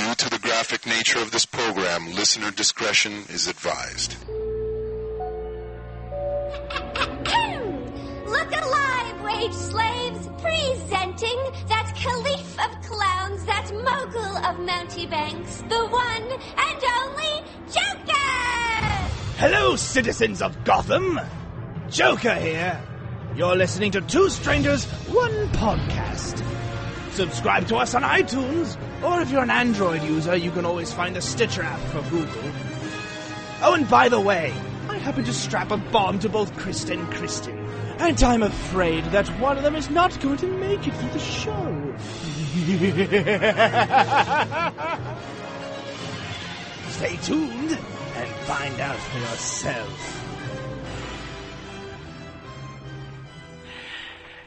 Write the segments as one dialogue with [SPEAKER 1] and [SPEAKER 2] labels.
[SPEAKER 1] Due to the graphic nature of this program, listener discretion is advised.
[SPEAKER 2] Look alive, wage slaves, presenting that caliph of clowns, that mogul of mountebanks, the one and only Joker!
[SPEAKER 3] Hello, citizens of Gotham! Joker here. You're listening to Two Strangers, One Podcast. Subscribe to us on iTunes, or if you're an Android user, you can always find the Stitcher app for Google. Oh, and by the way, I happen to strap a bomb to both Krista and Kristen, and I'm afraid that one of them is not going to make it for the show. Stay tuned and find out for yourself.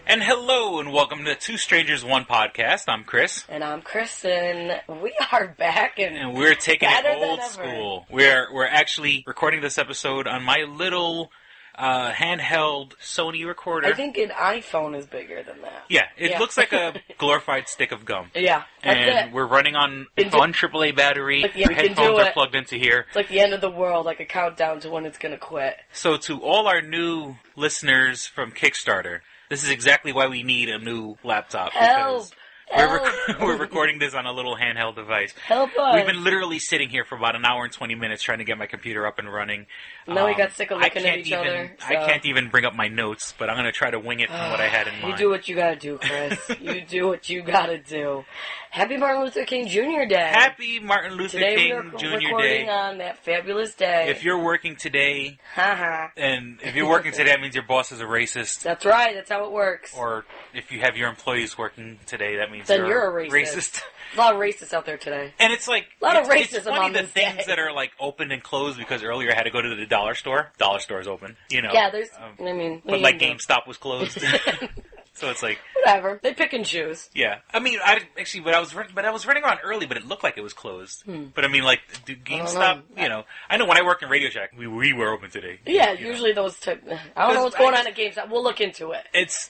[SPEAKER 4] And hello, and welcome to Two Strangers, One Podcast. I'm Chris.
[SPEAKER 5] And I'm Kristen. We are back
[SPEAKER 4] and we're taking it old
[SPEAKER 5] ever.
[SPEAKER 4] school. We're actually recording this episode on my little handheld Sony recorder.
[SPEAKER 5] I think an iPhone is bigger than that.
[SPEAKER 4] Yeah, it looks like a glorified stick of gum.
[SPEAKER 5] Yeah, that's
[SPEAKER 4] and
[SPEAKER 5] it.
[SPEAKER 4] We're running on one AAA battery.
[SPEAKER 5] Like, yeah,
[SPEAKER 4] Our headphones are plugged into here.
[SPEAKER 5] It's like the end of the world, like a countdown to when it's going to quit.
[SPEAKER 4] So to all our new listeners from Kickstarter, this is exactly why we need a new laptop.
[SPEAKER 5] Help!
[SPEAKER 4] We're recording this on a little handheld device.
[SPEAKER 5] Help us!
[SPEAKER 4] We've been literally sitting here for about an hour and 20 minutes trying to get my computer up and running.
[SPEAKER 5] Now we got sick of looking at each other.
[SPEAKER 4] I can't even bring up my notes, but I'm going to try to wing it from what I had in mind.
[SPEAKER 5] You do what you got to do, Chris. You do what you got to do. Happy Martin Luther King Jr. Day.
[SPEAKER 4] Happy Martin Luther King Jr.
[SPEAKER 5] Today we are recording on that fabulous day.
[SPEAKER 4] If you're working today, and if you're working today, that means your boss is a racist.
[SPEAKER 5] That's right. That's how it works.
[SPEAKER 4] Or if you have your employees working today, that means
[SPEAKER 5] then
[SPEAKER 4] you're
[SPEAKER 5] a racist. A lot of racists out there today.
[SPEAKER 4] And it's like
[SPEAKER 5] a lot of racism
[SPEAKER 4] it's funny
[SPEAKER 5] on
[SPEAKER 4] the
[SPEAKER 5] this
[SPEAKER 4] things
[SPEAKER 5] day.
[SPEAKER 4] that are like open and closed because earlier I had to go to the dollar store. Dollar store is open, you know.
[SPEAKER 5] Yeah, there's.
[SPEAKER 4] But like GameStop was closed. So it's like
[SPEAKER 5] whatever. They pick and choose.
[SPEAKER 4] Yeah, I mean, I was running around early, but it looked like it was closed. But I mean, like GameStop, you know, I know when I worked in Radio Shack, we were open today.
[SPEAKER 5] Yeah, usually those. I don't know what's going on at GameStop. We'll look into it.
[SPEAKER 4] It's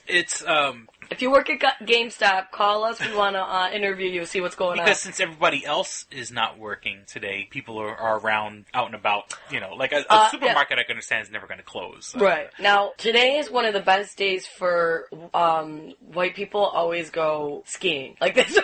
[SPEAKER 5] If you work at GameStop, call us. We want to interview you, see what's going on.
[SPEAKER 4] Because since everybody else is not working today, people are around, out and about. You know, like a supermarket, I can understand, is never going to close. So.
[SPEAKER 5] Right. Now, today is one of the best days for white people always go skiing. Like this.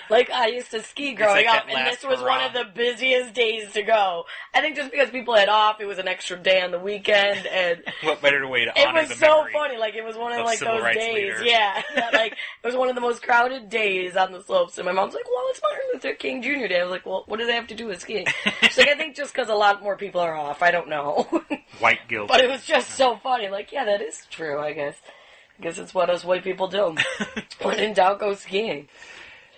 [SPEAKER 5] Like I used to ski growing up, and this was one of the busiest days to go. I think just because people had off, it was an extra day on the weekend, and
[SPEAKER 4] what better way to honor the memory?
[SPEAKER 5] It was so funny. Like it was one of like those days.
[SPEAKER 4] Leader.
[SPEAKER 5] Yeah, like it was one of the most crowded days on the slopes, and my mom's like, "Well, it's Martin Luther King Jr. Day." I was like, "Well, what does that have to do with skiing?" She's like, "I think just because a lot more people are off. I don't know."
[SPEAKER 4] White guilt.
[SPEAKER 5] But it was just so funny. Like, yeah, that is true. I guess it's what us white people do. When in doubt, go skiing.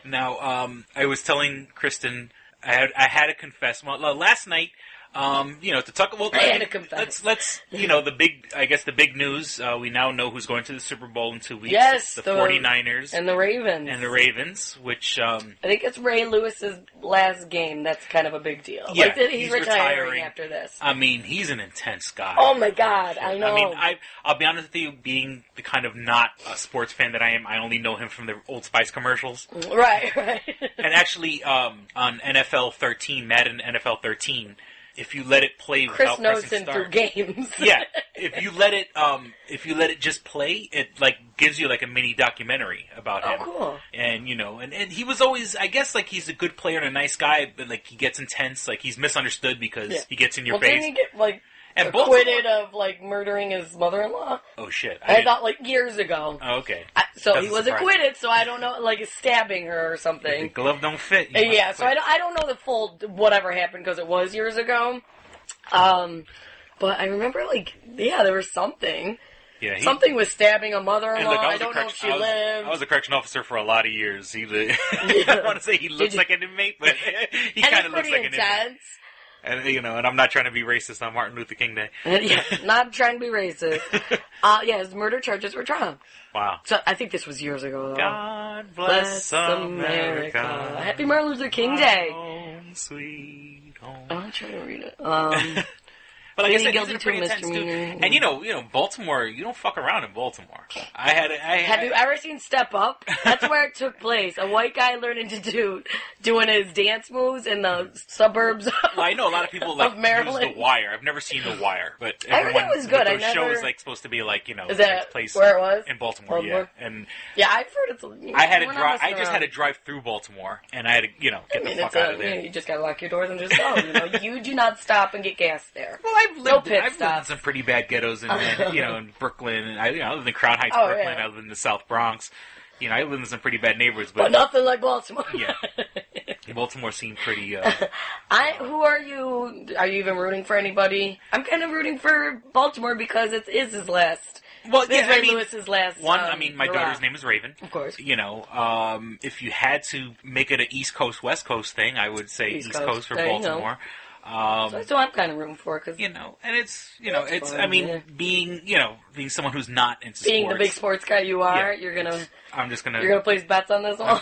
[SPEAKER 4] Now, I was telling Kristen I had to confess. Well, last night. To talk about, let's, the big news, we now know who's going to the Super Bowl in 2 weeks.
[SPEAKER 5] Yes.
[SPEAKER 4] The 49ers.
[SPEAKER 5] And the Ravens.
[SPEAKER 4] Which,
[SPEAKER 5] I think it's Ray Lewis's last game. That's kind of a big deal.
[SPEAKER 4] Yeah.
[SPEAKER 5] Like, he's retiring after this.
[SPEAKER 4] I mean, he's an intense guy.
[SPEAKER 5] Oh my God, I know.
[SPEAKER 4] I mean, I'll be honest with you, being the kind of not a sports fan that I am, I only know him from the Old Spice commercials.
[SPEAKER 5] Right.
[SPEAKER 4] And actually, on NFL 13, Madden NFL 13, if you let it play without pressing start,
[SPEAKER 5] through games.
[SPEAKER 4] Yeah, if you let it just play, it like gives you like a mini documentary about him.
[SPEAKER 5] Oh, cool.
[SPEAKER 4] And and he was always, I guess, like he's a good player and a nice guy, but like he gets intense, like he's misunderstood because he gets in your face.
[SPEAKER 5] Didn't he get
[SPEAKER 4] and
[SPEAKER 5] acquitted of murdering his mother-in-law?
[SPEAKER 4] Oh shit!
[SPEAKER 5] I thought years ago.
[SPEAKER 4] Oh, okay.
[SPEAKER 5] So he was acquitted. So I don't know, stabbing her or something.
[SPEAKER 4] The glove don't fit.
[SPEAKER 5] Yeah. So I don't know the full whatever happened because it was years ago. But I remember there was something. Yeah, something was stabbing a mother-in-law.
[SPEAKER 4] Look,
[SPEAKER 5] I don't know if she lived.
[SPEAKER 4] I was a correction officer for a lot of years. I want to say he looks like an inmate, but he kind of looks like an inmate. And and I'm not trying to be racist on Martin Luther King Day.
[SPEAKER 5] Yeah, not trying to be racist. His murder charges were dropped.
[SPEAKER 4] Wow.
[SPEAKER 5] So I think this was years ago, though.
[SPEAKER 4] God bless America.
[SPEAKER 5] Happy Martin Luther King Day.
[SPEAKER 4] Home, sweet home.
[SPEAKER 5] I'm trying to read it.
[SPEAKER 4] But like I said, these are pretty intense too. And you know, Baltimore, you don't fuck around in Baltimore.
[SPEAKER 5] Have you ever seen Step Up? That's where it took place. A white guy learning to doing his dance moves in the suburbs.
[SPEAKER 4] Well, I know a lot of people like
[SPEAKER 5] of Maryland.
[SPEAKER 4] use The Wire. I've never seen The Wire, but
[SPEAKER 5] I heard it was good.
[SPEAKER 4] The show is like supposed to be like, you know,
[SPEAKER 5] is that
[SPEAKER 4] place
[SPEAKER 5] where it was
[SPEAKER 4] in Baltimore. Yeah, and
[SPEAKER 5] yeah, I've heard it's.
[SPEAKER 4] I just had to drive through Baltimore, and I had to, you know, get the fuck out of there.
[SPEAKER 5] You just gotta lock your doors and just go. You know, you do not stop and get gas there.
[SPEAKER 4] Well, I've lived in some pretty bad ghettos, and you know, in Brooklyn, and I lived in Crown Heights, Brooklyn. Yeah. I lived in the South Bronx. You know, I lived in some pretty bad neighborhoods,
[SPEAKER 5] but nothing like Baltimore.
[SPEAKER 4] Yeah, Baltimore seemed pretty.
[SPEAKER 5] Who are you? Are you even rooting for anybody? I'm kind of rooting for Baltimore because it is his last.
[SPEAKER 4] Well, yeah,
[SPEAKER 5] Ray Lewis's last
[SPEAKER 4] one. My daughter's name is Raven.
[SPEAKER 5] Of course.
[SPEAKER 4] You know, if you had to make it an East Coast West Coast thing, I would say East Coast for Baltimore.
[SPEAKER 5] So I'm kind of rooting for it, cause
[SPEAKER 4] you know, and it's fun, I mean, yeah. being someone who's not into sports,
[SPEAKER 5] being the big sports guy you are, you're gonna place bets on this one.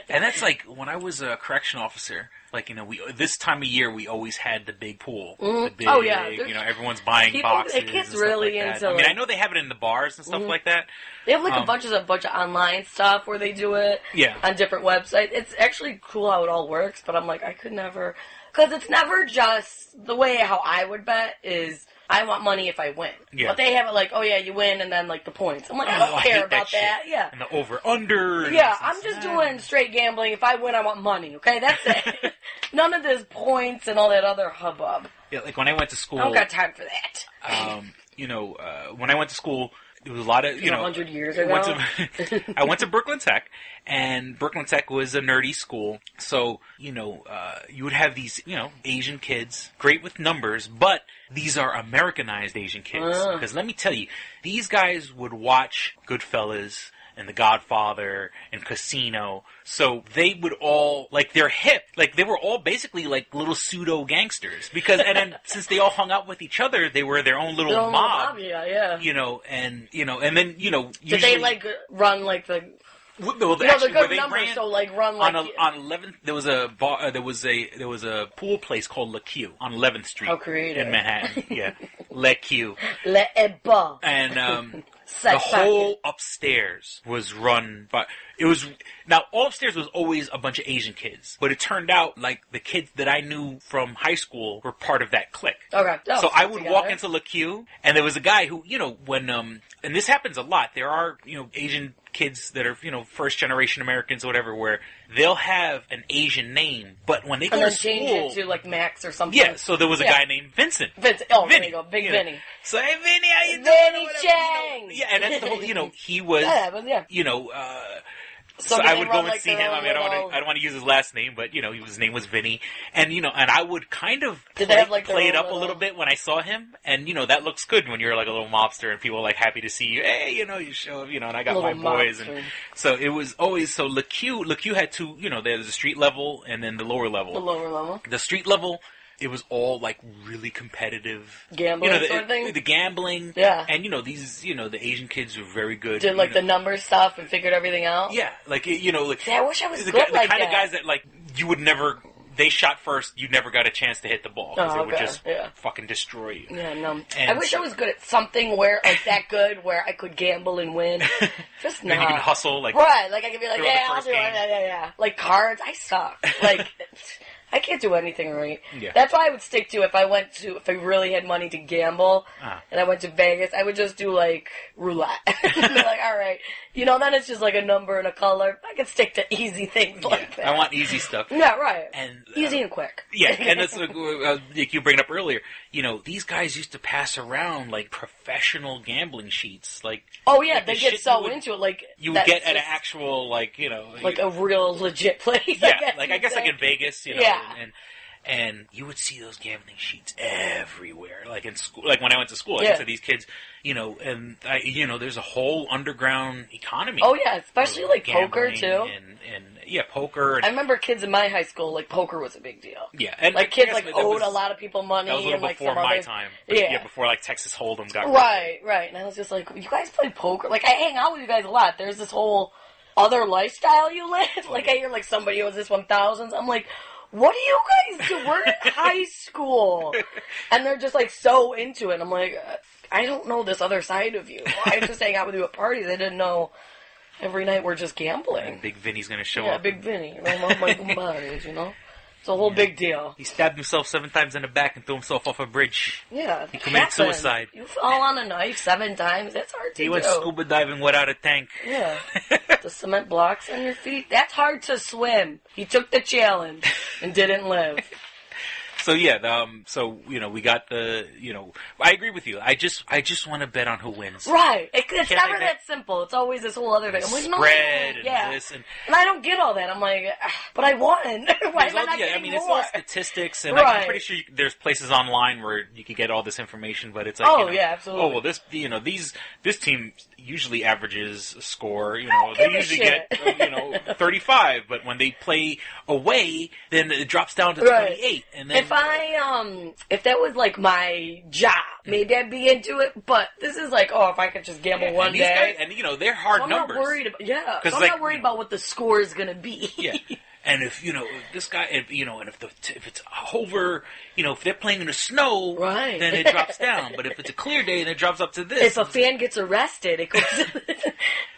[SPEAKER 4] And that's like when I was a correction officer. Like, you know, this time of year we always had the big pool. The big, you know, everyone's buying boxes.
[SPEAKER 5] It gets really into.
[SPEAKER 4] I mean, I know they have it in the bars and stuff like that.
[SPEAKER 5] They have like a bunch of online stuff where they do it.
[SPEAKER 4] Yeah.
[SPEAKER 5] On different websites. It's actually cool how it all works, but I'm like, I could never, because it's never just the way how I would bet is. I want money if I win. Yeah. But they have it like, oh yeah, you win, and then like the points. I'm like, I don't care about that. Yeah.
[SPEAKER 4] And the over-under.
[SPEAKER 5] Yeah, I'm just doing straight gambling. If I win, I want money, okay? That's it. None of this points and all that other hubbub.
[SPEAKER 4] Yeah, like when I went to school.
[SPEAKER 5] I don't got time for that.
[SPEAKER 4] You know, when I went to school, there was a lot of,
[SPEAKER 5] 100 years ago.
[SPEAKER 4] I went to Brooklyn Tech, and Brooklyn Tech was a nerdy school. So, you know, you would have these, you know, Asian kids, great with numbers, but these are Americanized Asian kids. Because let me tell you, these guys would watch Goodfellas and The Godfather and Casino. So they would all, like, they're hip. Like, they were all basically, like, little pseudo-gangsters. Because, and then, since they all hung out with each other, they were their own little mob.
[SPEAKER 5] Yeah.
[SPEAKER 4] You know, and then, you know,
[SPEAKER 5] did they, like, run, like, the...
[SPEAKER 4] Well,
[SPEAKER 5] actually, they're good numbers, so like run like
[SPEAKER 4] on 11th. There was a bar. There was a pool place called Le Q on 11th Street.
[SPEAKER 5] How creative
[SPEAKER 4] in Manhattan. Yeah, Le Q.
[SPEAKER 5] Le Eba.
[SPEAKER 4] And the whole upstairs was run by. It was now all upstairs was always a bunch of Asian kids, but it turned out like the kids that I knew from high school were part of that clique.
[SPEAKER 5] Okay,
[SPEAKER 4] so I would walk into Le Q, and there was a guy who, you know, when and this happens a lot. There are, you know, Asian kids that are, you know, first generation Americans or whatever, where they'll have an Asian name, but when they go to school,
[SPEAKER 5] change it to like Max or something.
[SPEAKER 4] Yeah, so there was a guy named Vincent.
[SPEAKER 5] Oh,
[SPEAKER 4] Vinny.
[SPEAKER 5] there you go, Big Vinny.
[SPEAKER 4] So hey, Vinny, how you doing?
[SPEAKER 5] Vinny Chang.
[SPEAKER 4] You know, yeah, and that's the whole. You know, he was. You know. So I would go and see him. I mean, I don't want to use his last name, but you know, his name was Vinny, and you know, and I would kind of play it up a little bit when I saw him, and you know, that looks good when you're like a little mobster and people are like happy to see you. Hey, you know, you show up, you know, and I got my boys, and so it was always so. Le Q had two. You know, there's the street level and then the lower level.
[SPEAKER 5] The lower level.
[SPEAKER 4] The street level. It was all like really competitive
[SPEAKER 5] gambling,
[SPEAKER 4] you know,
[SPEAKER 5] sort of thing.
[SPEAKER 4] The gambling,
[SPEAKER 5] yeah.
[SPEAKER 4] And you know, these, you know, the Asian kids were very good.
[SPEAKER 5] Did like the number stuff and figured everything out.
[SPEAKER 4] Yeah, like you know, like
[SPEAKER 5] see, I wish I was
[SPEAKER 4] the
[SPEAKER 5] good like
[SPEAKER 4] kind
[SPEAKER 5] that.
[SPEAKER 4] of guys that like you would never. They shot first, you never got a chance to hit the ball because it would just fucking destroy you.
[SPEAKER 5] Yeah, no. And I wish I was good at something where like that good where I could gamble and win. Just not.
[SPEAKER 4] And you can hustle, like
[SPEAKER 5] right, like I could be like, yeah, I'll do it. Yeah. Like cards, I suck. Like. I can't do anything right.
[SPEAKER 4] Yeah.
[SPEAKER 5] That's why I would stick to if I really had money to gamble and I went to Vegas, I would just do like roulette. Be like, all right, you know, then it's just like a number and a color. I could stick to easy things like that.
[SPEAKER 4] I want easy stuff.
[SPEAKER 5] Yeah, right.
[SPEAKER 4] And
[SPEAKER 5] easy and quick.
[SPEAKER 4] Yeah, and that's like you bring it up earlier. You know, these guys used to pass around like professional gambling sheets. Like,
[SPEAKER 5] oh yeah, they get so into it. Like
[SPEAKER 4] you would get at an actual like, you know,
[SPEAKER 5] like a real legit place.
[SPEAKER 4] Yeah, I guess like in Vegas, you know. Yeah. And you would see those gambling sheets everywhere, like in school. Like when I went to school, I said these kids, you know, and you know, there's a whole underground economy.
[SPEAKER 5] Oh yeah, especially like poker too.
[SPEAKER 4] And poker. And,
[SPEAKER 5] I remember kids in my high school, like poker was a big deal.
[SPEAKER 4] Yeah, and
[SPEAKER 5] like kids like owed a lot of people money.
[SPEAKER 4] That was a little
[SPEAKER 5] and,
[SPEAKER 4] before
[SPEAKER 5] like,
[SPEAKER 4] my time. Yeah, before like Texas Hold'em got
[SPEAKER 5] right. And I was just like, you guys play poker? Like I hang out with you guys a lot. There's this whole other lifestyle you live. Like I hear like somebody owes this 1,000. I'm like, what do you guys do? We're in high school. And they're just, like, so into it. I'm like, I don't know this other side of you. I just hang out with you at parties. I didn't know every night we're just gambling.
[SPEAKER 4] And Big Vinny's going to show up.
[SPEAKER 5] Yeah, Big Vinny. I love my kumpares, you know? It's a whole big deal.
[SPEAKER 4] He stabbed himself 7 times in the back and threw himself off a bridge.
[SPEAKER 5] Yeah.
[SPEAKER 4] He committed suicide.
[SPEAKER 5] You fall on a knife 7 times. That's hard to do.
[SPEAKER 4] He went scuba diving without a tank.
[SPEAKER 5] Yeah. The cement blocks on your feet. That's hard to swim. He took the challenge and didn't live.
[SPEAKER 4] So yeah, we got the, I agree with you. I just want to bet on who wins.
[SPEAKER 5] Right. It's never that simple. It's always this whole other thing. I'm like,
[SPEAKER 4] spread and this and
[SPEAKER 5] I don't get all that. I'm like, but I won. Why am I not getting more?
[SPEAKER 4] It's all statistics, and I'm pretty sure there's places online where you can get all this information. But it's like,
[SPEAKER 5] absolutely.
[SPEAKER 4] Oh well, this team usually averages a score. They usually get 35, but when they play away, then it drops down to 28, and then.
[SPEAKER 5] If that was like my job, maybe I'd be into it. But this is like, if I could just gamble one day,
[SPEAKER 4] guys, and they're hard numbers.
[SPEAKER 5] I'm not worried about, I'm not worried about what the score is going to be.
[SPEAKER 4] Yeah. And if this guy, and if it's over, if they're playing in the snow, then it drops down. But if it's a clear day, then it drops up to this.
[SPEAKER 5] If a fan gets arrested, it goes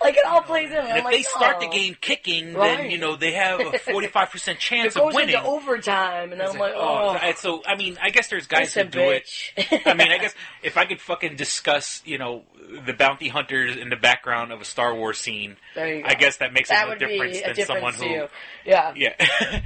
[SPEAKER 5] like it all plays in.
[SPEAKER 4] And if they start the game kicking, then they have a 45% chance of winning.
[SPEAKER 5] It goes into overtime, and I'm like,
[SPEAKER 4] So I mean, I guess there's guys who do it. I mean, I guess if I could fucking discuss, the bounty hunters in the background of a Star Wars scene, I guess that makes a difference than someone who.
[SPEAKER 5] Yeah.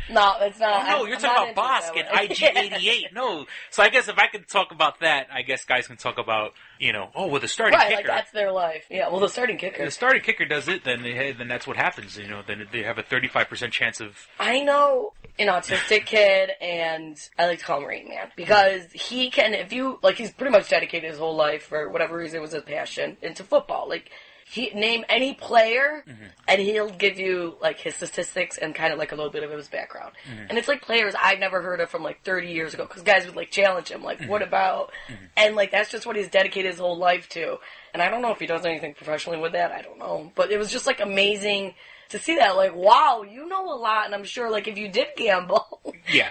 [SPEAKER 5] No, it's not.
[SPEAKER 4] Oh, no, you're talking about Bosk and IG-88. No. So I guess if I could talk about that, I guess guys can talk about, the starting kicker.
[SPEAKER 5] Like that's their life. Yeah, well, the starting kicker.
[SPEAKER 4] If the starting kicker does it, then that's what happens. Then they have a 35% chance of.
[SPEAKER 5] I know an autistic kid, and I like to call him Rain Man because he can. He's pretty much dedicated his whole life for whatever reason it was his passion into football. Like. He name any player, and he'll give you like his statistics and kind of like a little bit of his background. And it's like players I've never heard of from like 30 years ago because guys would like challenge him, like what about? And like that's just what he's dedicated his whole life to. And I don't know if he does anything professionally with that. I don't know, but it was just like amazing to see that. Like wow, you know a lot, and I'm sure like if you did gamble,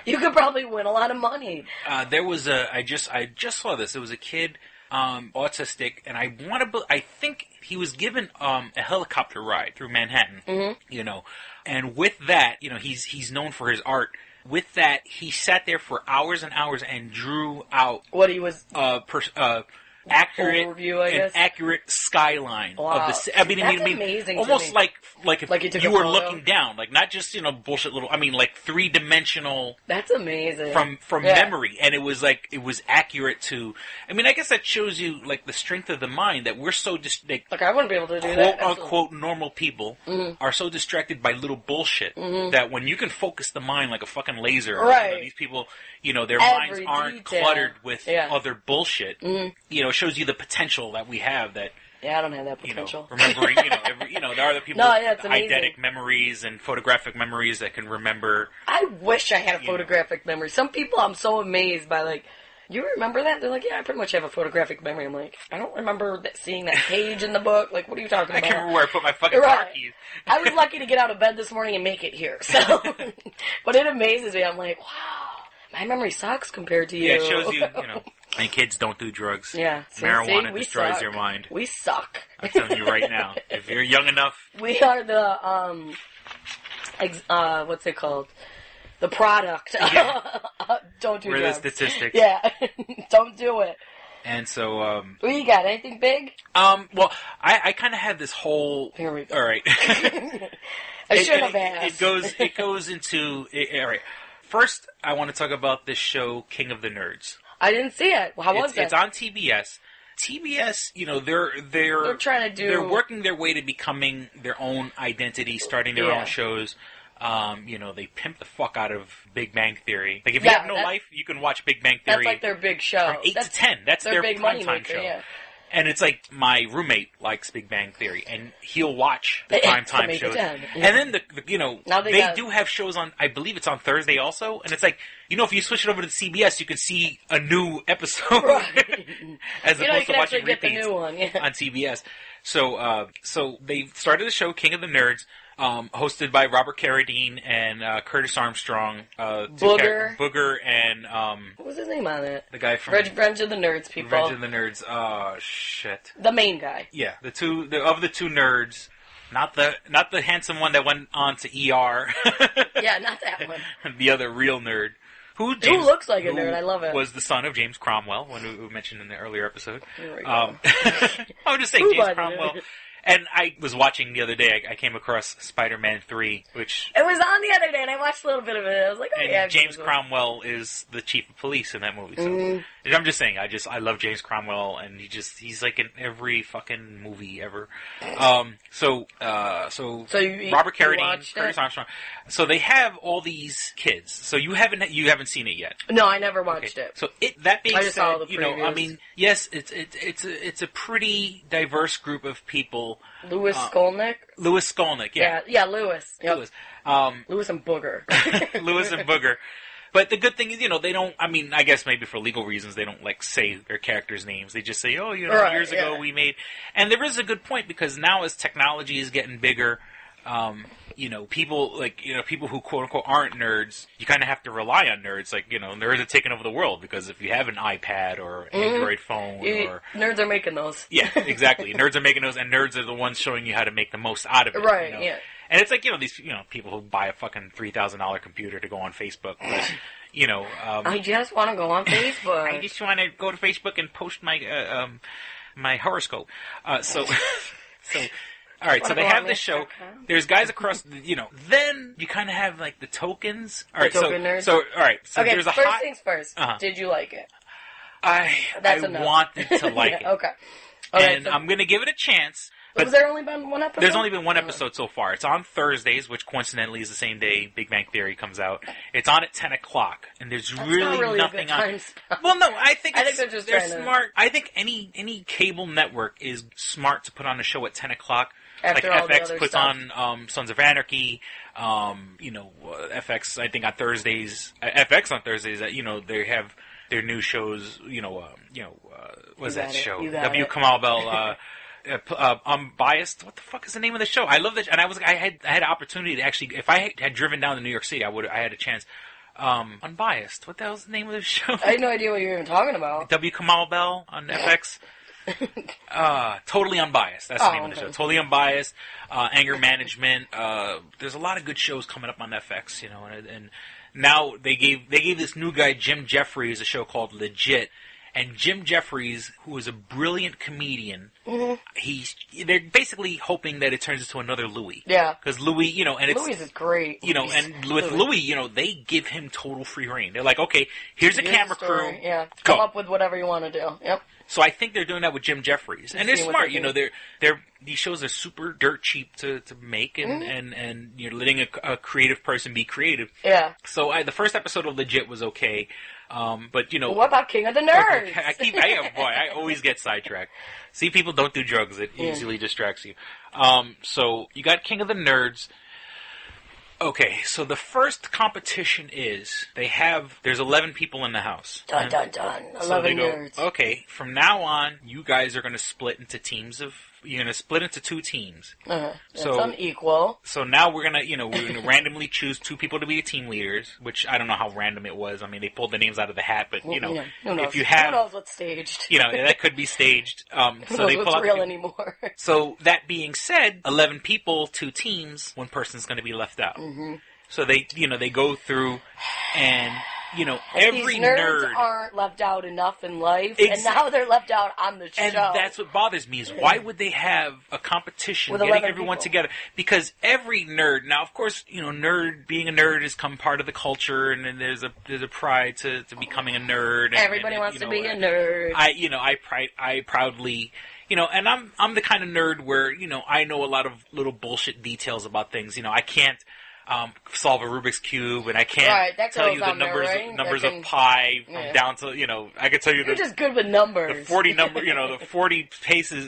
[SPEAKER 5] you could probably win a lot of money.
[SPEAKER 4] There was I just saw this. It was a kid. Autistic, and I think he was given a helicopter ride through Manhattan, and with that, he's known for his art. With that, he sat there for hours and hours and drew out
[SPEAKER 5] what he was
[SPEAKER 4] accurate
[SPEAKER 5] overview, I guess.
[SPEAKER 4] An accurate skyline of the.
[SPEAKER 5] That's amazing.
[SPEAKER 4] Almost like if you were
[SPEAKER 5] photo?
[SPEAKER 4] Looking down, like not just bullshit little. I mean, like 3-dimensional.
[SPEAKER 5] That's amazing.
[SPEAKER 4] From memory, and it was accurate to. I mean, I guess that shows you like the strength of the mind that we're so
[SPEAKER 5] like I wouldn't be able to do
[SPEAKER 4] that. Quote unquote normal people are so distracted by little bullshit that when you can focus the mind like a fucking laser, these people, their minds aren't cluttered with other bullshit. It shows you the potential that we have that.
[SPEAKER 5] Yeah, I don't have that potential.
[SPEAKER 4] Remembering, there are other people with eidetic memories and photographic memories that can remember.
[SPEAKER 5] I wish I had a photographic memory. Some people I'm so amazed by, like, you remember that? They're like, yeah, I pretty much have a photographic memory. I'm like, I don't remember seeing that page in the book. Like, what are you talking about?
[SPEAKER 4] I can't remember where I put my fucking car keys.
[SPEAKER 5] I was lucky to get out of bed this morning and make it here. So, but it amazes me. I'm like, wow, my memory sucks compared to you.
[SPEAKER 4] Yeah, it shows you, and kids don't do drugs.
[SPEAKER 5] Yeah.
[SPEAKER 4] Marijuana destroys your mind.
[SPEAKER 5] We suck.
[SPEAKER 4] I'm telling you right now. If you're young enough.
[SPEAKER 5] We are the, what's it called? The product. Don't do drugs.
[SPEAKER 4] We're the statistics.
[SPEAKER 5] Yeah. Don't do it.
[SPEAKER 4] And so,
[SPEAKER 5] what you got? Anything big?
[SPEAKER 4] Well, I kind of had this whole.
[SPEAKER 5] Here we go.
[SPEAKER 4] All right.
[SPEAKER 5] I should have asked.
[SPEAKER 4] It goes into. All right. First, I want to talk about this show, King of the Nerds.
[SPEAKER 5] I didn't see it. How was it?
[SPEAKER 4] It's on TBS. TBS, they're
[SPEAKER 5] trying to do.
[SPEAKER 4] They're working their way to becoming their own identity, starting their own shows. They pimp the fuck out of Big Bang Theory. Like, if you have no life, you can watch Big Bang Theory.
[SPEAKER 5] That's like their big show.
[SPEAKER 4] From 8 to 10. That's their
[SPEAKER 5] big
[SPEAKER 4] primetime show.
[SPEAKER 5] Yeah.
[SPEAKER 4] And it's like, my roommate likes Big Bang Theory, and he'll watch the primetime shows.
[SPEAKER 5] Yeah.
[SPEAKER 4] And then, they do have shows on, I believe it's on Thursday also, and it's like, if you switch it over to CBS, you can see a new episode.
[SPEAKER 5] Right.
[SPEAKER 4] As opposed to watching
[SPEAKER 5] get
[SPEAKER 4] repeats
[SPEAKER 5] the new one,
[SPEAKER 4] on CBS. So they started the show, King of the Nerds. hosted by Robert Carradine and Curtis Armstrong.
[SPEAKER 5] Booger
[SPEAKER 4] and
[SPEAKER 5] what was his name on it?
[SPEAKER 4] The guy from
[SPEAKER 5] Revenge of the Nerds people.
[SPEAKER 4] Revenge of the Nerds. Oh shit.
[SPEAKER 5] The main guy.
[SPEAKER 4] Yeah, the two nerds. Not the handsome one that went on to ER.
[SPEAKER 5] Yeah, not that one.
[SPEAKER 4] The other real nerd. Who
[SPEAKER 5] looks like a nerd. I love it.
[SPEAKER 4] Was the son of James Cromwell, when we mentioned in the earlier episode.
[SPEAKER 5] Here we go.
[SPEAKER 4] I was just saying James Cromwell. And I was watching the other day, I came across Spider-Man 3, which...
[SPEAKER 5] It was on the other day, and I watched a little bit of it. I was like, oh, yeah.
[SPEAKER 4] James Cromwell is the chief of police in that movie. So I'm just saying, I love James Cromwell, and he's like in every fucking movie ever. So Robert Carradine, Curtis Armstrong. So they have all these kids. So you haven't seen it yet.
[SPEAKER 5] No, I never watched it.
[SPEAKER 4] So that being
[SPEAKER 5] said,
[SPEAKER 4] saw the previews. I mean, yes, it's a pretty diverse group of people.
[SPEAKER 5] Louis Skolnick?
[SPEAKER 4] Louis Skolnick, yeah.
[SPEAKER 5] Yeah, Louis. Yep.
[SPEAKER 4] Louis.
[SPEAKER 5] Louis and Booger.
[SPEAKER 4] Louis and Booger. But the good thing is, they don't, I mean, I guess maybe for legal reasons, they don't, say their characters' names. They just say, years ago we made... And there is a good point, because now as technology is getting bigger, people, people who quote-unquote aren't nerds, you kind of have to rely on nerds. Nerds are taking over the world, because if you have an iPad or Android phone or...
[SPEAKER 5] Nerds are making those.
[SPEAKER 4] Yeah, exactly. Nerds are making those, and nerds are the ones showing you how to make the most out of it.
[SPEAKER 5] Right, yeah.
[SPEAKER 4] And it's these, people who buy a fucking $3,000 computer to go on Facebook. But,
[SPEAKER 5] I just want to go on Facebook.
[SPEAKER 4] I just want to go to Facebook and post my my horoscope. So all right, so they have this show. There's guys across, then you kind of have, the tokens. All right,
[SPEAKER 5] nerds?
[SPEAKER 4] So, all right, so
[SPEAKER 5] okay,
[SPEAKER 4] there's a
[SPEAKER 5] first things first. Did you like it?
[SPEAKER 4] I wanted to like it.
[SPEAKER 5] Okay.
[SPEAKER 4] And I'm going to give it a chance.
[SPEAKER 5] But there only been one episode?
[SPEAKER 4] There's only been one episode so far. It's on Thursdays, which coincidentally is the same day Big Bang Theory comes out. It's on at 10 o'clock, and there's really nothing on. Well, no, I think they're smart. I think any cable network is smart to put on a show at 10 o'clock.
[SPEAKER 5] After
[SPEAKER 4] like
[SPEAKER 5] all
[SPEAKER 4] FX
[SPEAKER 5] the other
[SPEAKER 4] puts
[SPEAKER 5] stuff.
[SPEAKER 4] on Sons of Anarchy. FX, I think on Thursdays. FX on Thursdays. They have their new shows. What's that show? W. Kamau Bell. Unbiased. What the fuck is the name of the show? I love that, and I had an opportunity to actually, if I had driven down to New York City, I had a chance. Unbiased. What the hell's the name of the show?
[SPEAKER 5] I had no idea what you were even talking about.
[SPEAKER 4] W. Kamau Bell on FX. Totally Unbiased. That's the name of the show. Totally Unbiased. Anger Management. There's a lot of good shows coming up on FX, and now they gave this new guy Jim Jeffries a show called Legit. And Jim Jeffries, who is a brilliant comedian, they're basically hoping that it turns into another Louis.
[SPEAKER 5] Yeah.
[SPEAKER 4] Because Louis, and it's...
[SPEAKER 5] Louis is great.
[SPEAKER 4] And with Louis, they give him total free reign. They're like, okay, here's a camera crew.
[SPEAKER 5] Yeah. Come up with whatever you want to do. Yep.
[SPEAKER 4] So I think they're doing that with Jim Jeffries. And they're smart. These shows are super dirt cheap to make, and you're letting a creative person be creative.
[SPEAKER 5] Yeah.
[SPEAKER 4] So the first episode of Legit was okay. But
[SPEAKER 5] what about King of the Nerds?
[SPEAKER 4] I always get sidetracked. See, people don't do drugs; it easily distracts you. So you got King of the Nerds. Okay, so the first competition is there's 11 people in the house.
[SPEAKER 5] Dun dun dun. 11 nerds.
[SPEAKER 4] Okay, from now on, you guys are going to split into teams of. You're going to split into two teams.
[SPEAKER 5] It's unequal.
[SPEAKER 4] So now we're going to randomly choose two people to be the team leaders, which I don't know how random it was. I mean, they pulled the names out of the hat, but, if you have...
[SPEAKER 5] Who knows what's staged?
[SPEAKER 4] That could be staged.
[SPEAKER 5] Who knows what's real anymore?
[SPEAKER 4] So that being said, 11 people, two teams, one person's going to be left out. Mm-hmm. So they go through and... every
[SPEAKER 5] these nerds
[SPEAKER 4] nerd
[SPEAKER 5] aren't left out enough in life, and now they're left out on the show.
[SPEAKER 4] And that's what bothers me, is why would they have a competition getting everyone together? Because every nerd, now of course, being a nerd has come part of the culture, and then there's a pride to becoming a nerd.
[SPEAKER 5] Everybody wants to be a nerd.
[SPEAKER 4] I proudly... and I'm the kind of nerd where, I know a lot of little bullshit details about things. I can't solve a Rubik's Cube, and I can't tell you the numbers of pi down to, I can tell you
[SPEAKER 5] You're just good with numbers.
[SPEAKER 4] The 40 the 40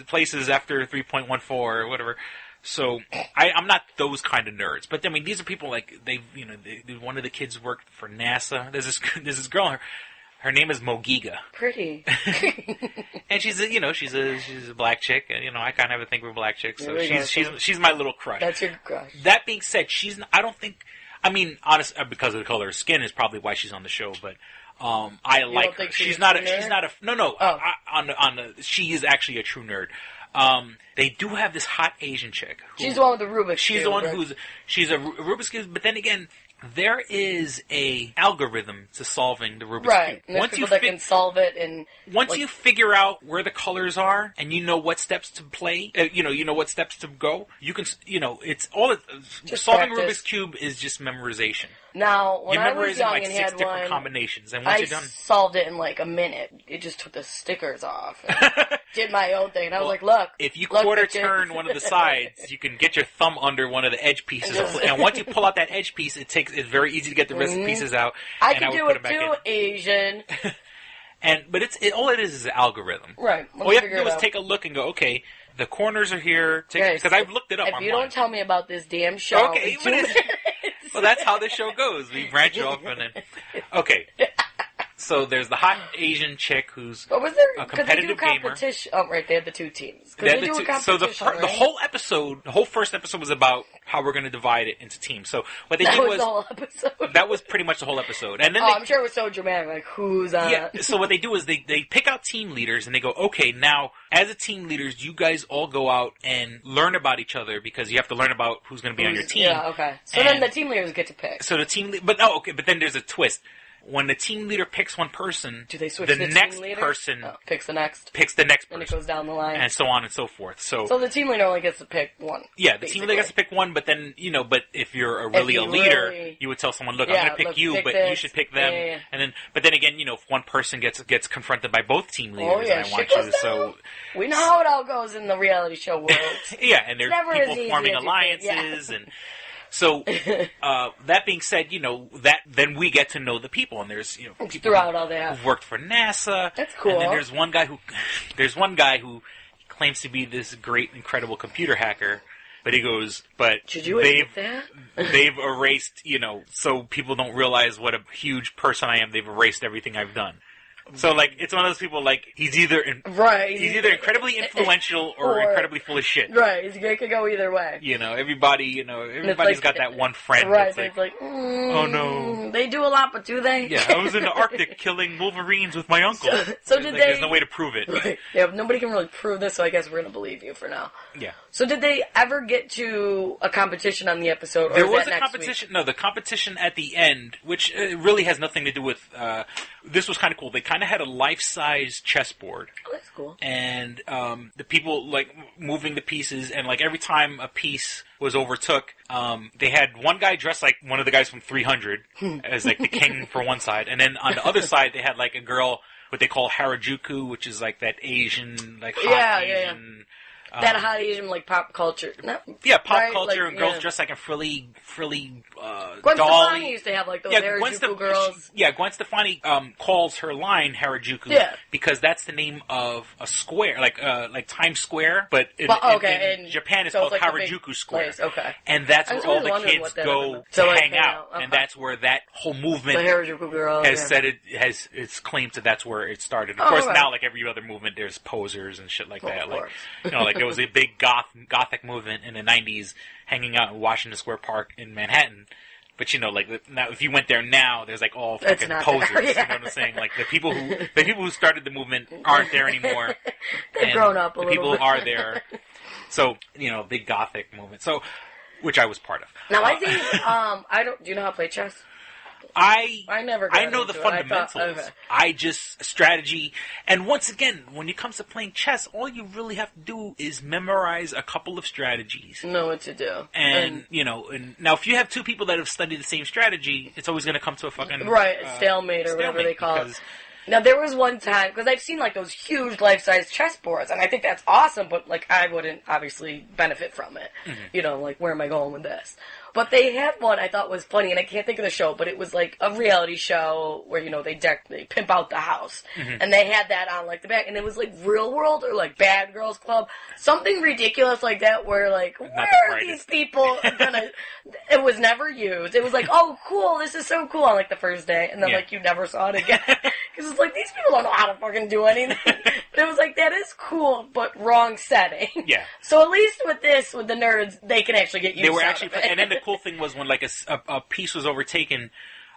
[SPEAKER 4] places after 3.14 or whatever. So I'm not those kind of nerds. But I mean, these are people one of the kids worked for NASA. There's this girl. Her name is Mogiga.
[SPEAKER 5] Pretty.
[SPEAKER 4] And she's a black chick, and I kind of have a thing for black chicks, so she's my little crush.
[SPEAKER 5] That's your crush.
[SPEAKER 4] That being said, I don't think. I mean, honestly, because of the color of her skin is probably why she's on the show, but I like her. She's not a no. Oh. She is actually a true nerd. They do have this hot Asian chick.
[SPEAKER 5] She's the one with the Rubik's Cube.
[SPEAKER 4] She's the one she's a Rubik's Cube, but then again, there is a algorithm to solving the Rubik's Cube.
[SPEAKER 5] Right. And there's people that can solve it
[SPEAKER 4] you figure out where the colors are and you know what steps to play, you know what steps to go, you can, it's all, solving Rubik's Cube is just memorization.
[SPEAKER 5] Now, when I was young and
[SPEAKER 4] six
[SPEAKER 5] had
[SPEAKER 4] different
[SPEAKER 5] one,
[SPEAKER 4] combinations, and once you're done,
[SPEAKER 5] solved it in like a minute. It just took the stickers off and did my own thing. And I was like, look.
[SPEAKER 4] If you quarter turn one of the sides, you can get your thumb under one of the edge pieces. And once you pull out that edge piece, it's very easy to get the rest of the pieces out.
[SPEAKER 5] I can do it too, Asian.
[SPEAKER 4] But all it is an algorithm.
[SPEAKER 5] Right.
[SPEAKER 4] All you have to do is take a look and go, okay, the corners are here. Because I've looked it up online.
[SPEAKER 5] If you don't tell me about this damn show.
[SPEAKER 4] Okay, well, that's how the show goes. We branch off and then... Okay. So there's the hot Asian chick who's a competitive gamer.
[SPEAKER 5] Oh, right, they had the two teams. So
[SPEAKER 4] the whole episode, the whole first episode was about how we're going to divide it into teams. So what they did was...
[SPEAKER 5] the whole episode?
[SPEAKER 4] That was pretty much the whole episode. And then
[SPEAKER 5] I'm sure it was so dramatic, like, who's on?
[SPEAKER 4] Yeah, so what they do is they pick out team leaders and they go, okay, now, as a team leaders, you guys all go out and learn about each other because you have to learn about who's going to be on your team.
[SPEAKER 5] Yeah, okay. So then the team leaders get to pick.
[SPEAKER 4] So the team... But then there's a twist. When the team leader picks one person,
[SPEAKER 5] do they switch
[SPEAKER 4] the next person
[SPEAKER 5] picks the next
[SPEAKER 4] person.
[SPEAKER 5] And it goes down the line.
[SPEAKER 4] And so on and so forth. So
[SPEAKER 5] the team leader only gets to pick one.
[SPEAKER 4] Yeah, the team leader gets to pick one, but then, but if you're a leader, you would tell someone, look, I'm going to pick you, but you should pick them.
[SPEAKER 5] Yeah.
[SPEAKER 4] And then again, if one person gets confronted by both team leaders, I want you to, so...
[SPEAKER 5] We know how it all goes in the reality show world.
[SPEAKER 4] Yeah, and there's people forming alliances and... So, that being said, then we get to know the people, and there's, people
[SPEAKER 5] throughout all that
[SPEAKER 4] who've worked for NASA.
[SPEAKER 5] That's cool.
[SPEAKER 4] And then there's one guy who claims to be this great, incredible computer hacker, but he goes, they've erased, so people don't realize what a huge person I am. They've erased everything I've done. So, it's one of those people, he's either incredibly influential or incredibly full of shit.
[SPEAKER 5] Right, it could go either way.
[SPEAKER 4] Everybody's got that one friend that's oh no.
[SPEAKER 5] They do a lot, but do they?
[SPEAKER 4] Yeah, I was in the Arctic killing wolverines with my uncle.
[SPEAKER 5] So did they...
[SPEAKER 4] There's no way to prove it.
[SPEAKER 5] Right. Yeah, nobody can really prove this, so I guess we're going to believe you for now.
[SPEAKER 4] Yeah.
[SPEAKER 5] So did they ever get to a competition on the episode, or
[SPEAKER 4] there was a competition. No, the competition at the end, which really has nothing to do with... this was kind of cool. They kind of had a life-size chessboard.
[SPEAKER 5] Oh, that's cool.
[SPEAKER 4] And the people, moving the pieces, and, every time a piece was overtook, they had one guy dressed like one of the guys from 300 as, the king for one side. And then on the other side, they had, a girl, what they call Harajuku, which is, that Asian, hot Asian...
[SPEAKER 5] That hot Asian, pop culture. No,
[SPEAKER 4] yeah, pop culture, and girls dressed like a frilly
[SPEAKER 5] Gwen
[SPEAKER 4] doll.
[SPEAKER 5] Stefani used to have, those Harajuku girls.
[SPEAKER 4] Gwen Stefani calls her line Harajuku because that's the name of a square, like Times Square, but in Japan it's called Harajuku Square.
[SPEAKER 5] Place. Okay.
[SPEAKER 4] And that's where all the kids go to hang out. Okay. And that's where that whole movement has said it's claimed that's where it started. Of course, now, like every other movement, there's posers and shit like that. There was a big gothic movement in the 90s hanging out in Washington Square Park in Manhattan. But now if you went there now, there's all fucking posers. You know what I'm saying? The people who started the movement aren't there anymore.
[SPEAKER 5] They've grown up a little bit.
[SPEAKER 4] The people are there. So, big gothic movement. So, which I was part of.
[SPEAKER 5] Now I think do you know how to play chess?
[SPEAKER 4] I
[SPEAKER 5] never.
[SPEAKER 4] I know the fundamentals. I just strategy, and once again, when it comes to playing chess, all you really have to do is memorize a couple of strategies.
[SPEAKER 5] Know what to do,
[SPEAKER 4] and now if you have two people that have studied the same strategy, it's always going to come to a fucking
[SPEAKER 5] stalemate or whatever they call it. Now, there was one time, because I've seen, those huge life-size chessboards, and I think that's awesome, but, I wouldn't, obviously, benefit from it. Mm-hmm. Where am I going with this? But they had one I thought was funny, and I can't think of the show, but it was, a reality show where, they pimp out the house. Mm-hmm. And they had that on, the back, and it was, Real World or, Bad Girls Club. Something ridiculous like that where, where are these people gonna... It was never used. It was oh, cool, this is so cool on, the first day, and then, you never saw it again. Because it's like, these people don't know how to fucking do anything. But it was like, that is cool, but wrong setting.
[SPEAKER 4] Yeah.
[SPEAKER 5] So at least with this, with the nerds, they can actually get used to it.
[SPEAKER 4] And then the cool thing was when, like, a piece was overtaken,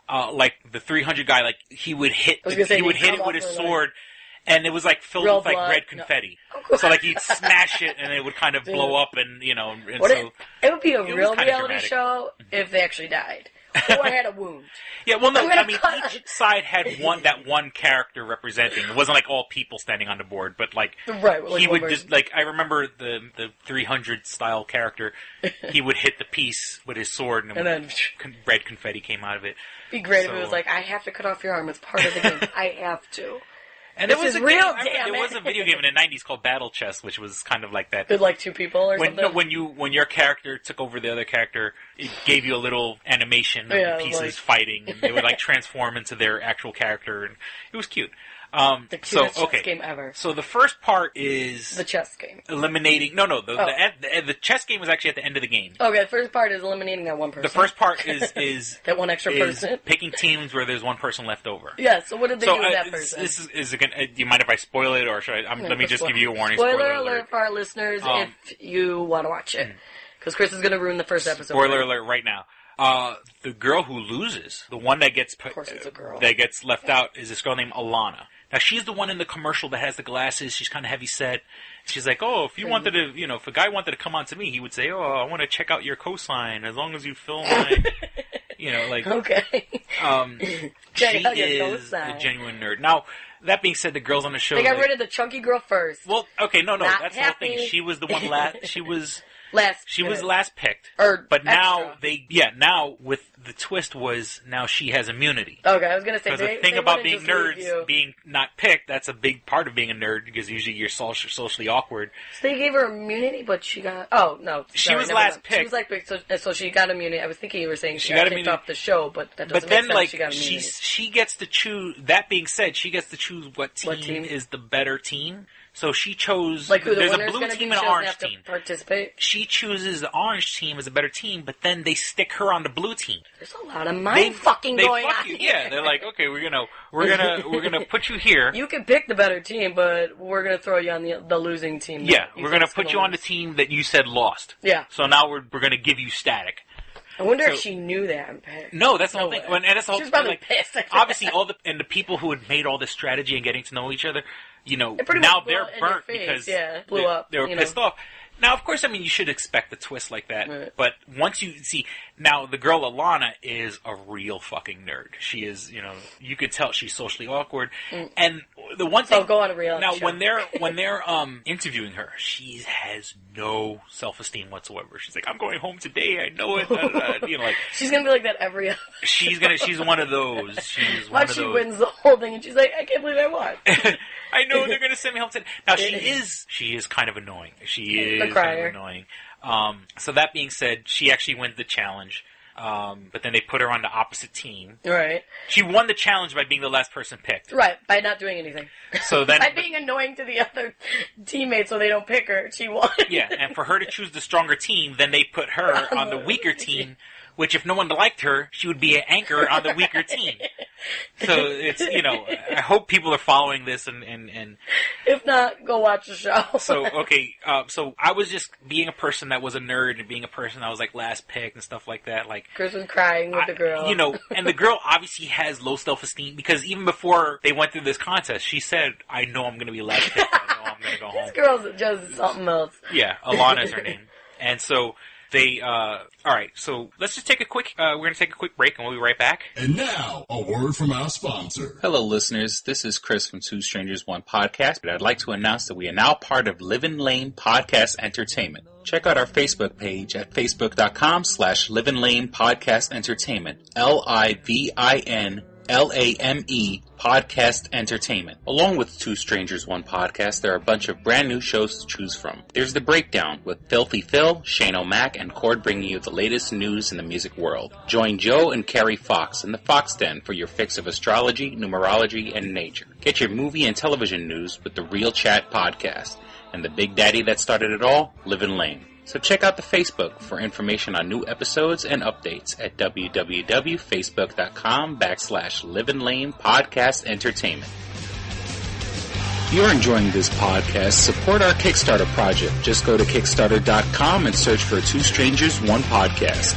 [SPEAKER 4] like, the 300 guy, like, he would hit it with his sword, and it was, like, filled with, like, red confetti. No. So, like, he'd smash it, and it would kind of blow up, and, you know, and so...
[SPEAKER 5] It would be a real reality show if they actually died. Or had a wound.
[SPEAKER 4] Yeah, well, no, I mean, each side had one character representing. It wasn't like all people standing on the board, but like, he would just, like, I remember the 300 style character, he would hit the piece with his sword, and then red confetti came out of it.
[SPEAKER 5] It'd be great if it was like, I have to cut off your arm, it's part of the game, I have to.
[SPEAKER 4] And there was a video game in the 90s called Battle Chess, which was kind of like that.
[SPEAKER 5] With like two people or something?
[SPEAKER 4] No, when your character took over the other character, it gave you a little animation of the pieces fighting, and they would like transform into their actual character, and it was cute.
[SPEAKER 5] The cutest chess game ever.
[SPEAKER 4] So the first part is...
[SPEAKER 5] the chess game.
[SPEAKER 4] Eliminating... No, the chess game was actually at the end of the game.
[SPEAKER 5] Okay, the first part is eliminating that one person.
[SPEAKER 4] The first part is
[SPEAKER 5] that one extra person.
[SPEAKER 4] Picking teams where there's one person left over.
[SPEAKER 5] Yeah, so what did they do with that person?
[SPEAKER 4] Is it gonna, do you mind if I spoil it, or should I... let me just give you a warning.
[SPEAKER 5] Spoiler alert for our listeners if you want to watch it. Because Chris is going to ruin the first episode.
[SPEAKER 4] Spoiler alert right now. The girl who loses, the one that gets
[SPEAKER 5] of course it's a girl.
[SPEAKER 4] That gets left out, is this girl named Alana. Now, she's the one in the commercial that has the glasses. She's kind of heavy set. She's like, oh, if you wanted to, you know, if a guy wanted to come on to me, he would say, oh, I want to check out your cosign as long as you fill my, you know, like.
[SPEAKER 5] Okay.
[SPEAKER 4] She is a genuine nerd. Now, that being said, the girls on the show.
[SPEAKER 5] They got rid of the chunky girl first.
[SPEAKER 4] Well, okay, no, that's the whole thing. She was the one she was last picked. But now now with the twist was now she has immunity.
[SPEAKER 5] Okay, I was gonna say
[SPEAKER 4] because the thing about being nerds being not picked, that's a big part of being a nerd because usually you're socially awkward.
[SPEAKER 5] So they gave her immunity, but she got she was last picked. She was like picked, so she got immunity. I was thinking you were saying she got kicked off the show, but that doesn't make sense. Like, she got immunity. She gets to choose. That being said, she gets to choose what team is the better team. So she chose... Like who the winner's going to be, and an orange team. Participate? She chooses the orange team as a better team, but then they stick her on the blue team. There's a lot of mind-fucking going on here. Yeah, they're like, okay, we're gonna put you here. You can pick the better team, but we're gonna throw you on the losing team. Yeah, we're gonna put you on the team that you said lost. Yeah. So now we're gonna give you static. I wonder if she knew that. No, that's the whole thing. And that's the whole thing. She was probably pissed. Obviously, the people who had made all this strategy and getting to know each other, you know, now they're burnt because they were pissed off. Now, of course, I mean, you should expect a twist like that. Right. But once you see... Now, the girl Alana is a real fucking nerd. She is, you know... You could tell she's socially awkward. And the one thing... go on a reality show. Now, when they're interviewing her, she has no self-esteem whatsoever. She's like, I'm going home today. I know it. You know, like... She's going to be like that every other She's one of those. She's one of those. She wins the whole thing, and she's like, I can't believe I won. I know they're going to send me home today. Now, she is kind of annoying. She is kind of annoying. So that being said, she actually wins the challenge. But then they put her on the opposite team. Right. She won the challenge by being the last person picked. Right, by not doing anything. So then, by being annoying to the other teammates so they don't pick her, she won. Yeah, and for her to choose the stronger team, then they put her on the weaker team, which if no one liked her, she would be an anchor on the weaker team. So it's, you know, I hope people are following this and if not, go watch the show. So, okay, so I was just being a person that was a nerd and being a person that was like last pick and stuff like that. Like Chris was crying with the girl. You know, and the girl obviously has low self-esteem because even before they went through this contest, she said, I know I'm going to be last pick. I know I'm going to go home. This girl's just something else. Yeah, Alana's her name. And so... alright, so let's just take a quick, we're going to take a quick break and we'll be right back.
[SPEAKER 6] And now, a word from our sponsor.
[SPEAKER 7] Hello listeners, this is Chris from Two Strangers One Podcast, but I'd like to announce that we are now part of Livin' Lane Podcast Entertainment. Check out our Facebook page at facebook.com/Livin' Lane Podcast Entertainment, LIVINLAME Podcast Entertainment. Along with Two Strangers One Podcast, there are a bunch of brand new shows to choose from. There's The Breakdown with Filthy Phil, Shane O'Mac, and Cord bringing you the latest news in the music world. Join Joe and Carrie Fox in the Fox Den for your fix of astrology, numerology, and nature. Get your movie and television news with the Real Chat Podcast. And the big daddy that started it all, Livin' Lane. So check out the Facebook for information on new episodes and updates at www.facebook.com/Living Lame Podcast Entertainment. If you're enjoying this podcast, support our Kickstarter project. Just go to Kickstarter.com and search for Two Strangers, One Podcast.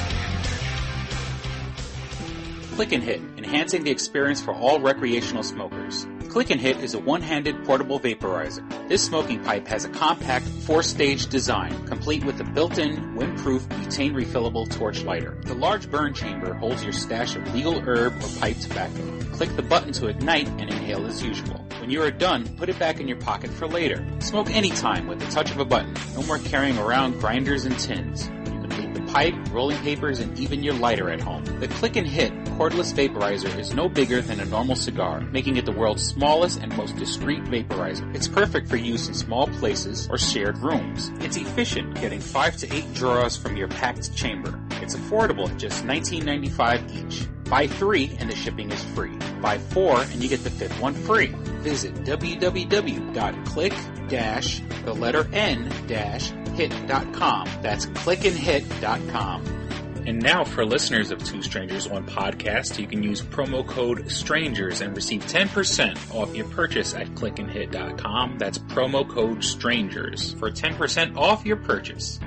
[SPEAKER 7] Click and Hit, enhancing the experience for all recreational smokers. Click and Hit is a one-handed portable vaporizer. This smoking pipe has a compact 4-stage design, complete with a built-in, wind-proof, butane refillable torch lighter. The large burn chamber holds your stash of legal herb or pipe tobacco. Click the button to ignite and inhale as usual. When you are done, put it back in your pocket for later. Smoke anytime with the touch of a button. No more carrying around grinders and tins. You can leave the pipe, rolling papers, and even your lighter at home. The Click and Hit cordless vaporizer is no bigger than a normal cigar, making it the world's smallest and most discreet vaporizer. It's perfect for use in small places or shared rooms. It's efficient, getting 5 to 8 draws from your packed chamber. It's affordable at just $19.95 each. Buy 3 and the shipping is free. Buy 4 and you get the 5th one free. Visit www.click-hit.com. That's clickandhit.com. And now for listeners of Two Strangers, One Podcast, you can use promo code STRANGERS and receive 10% off your purchase at clickandhit.com. That's promo code STRANGERS for 10% off your purchase.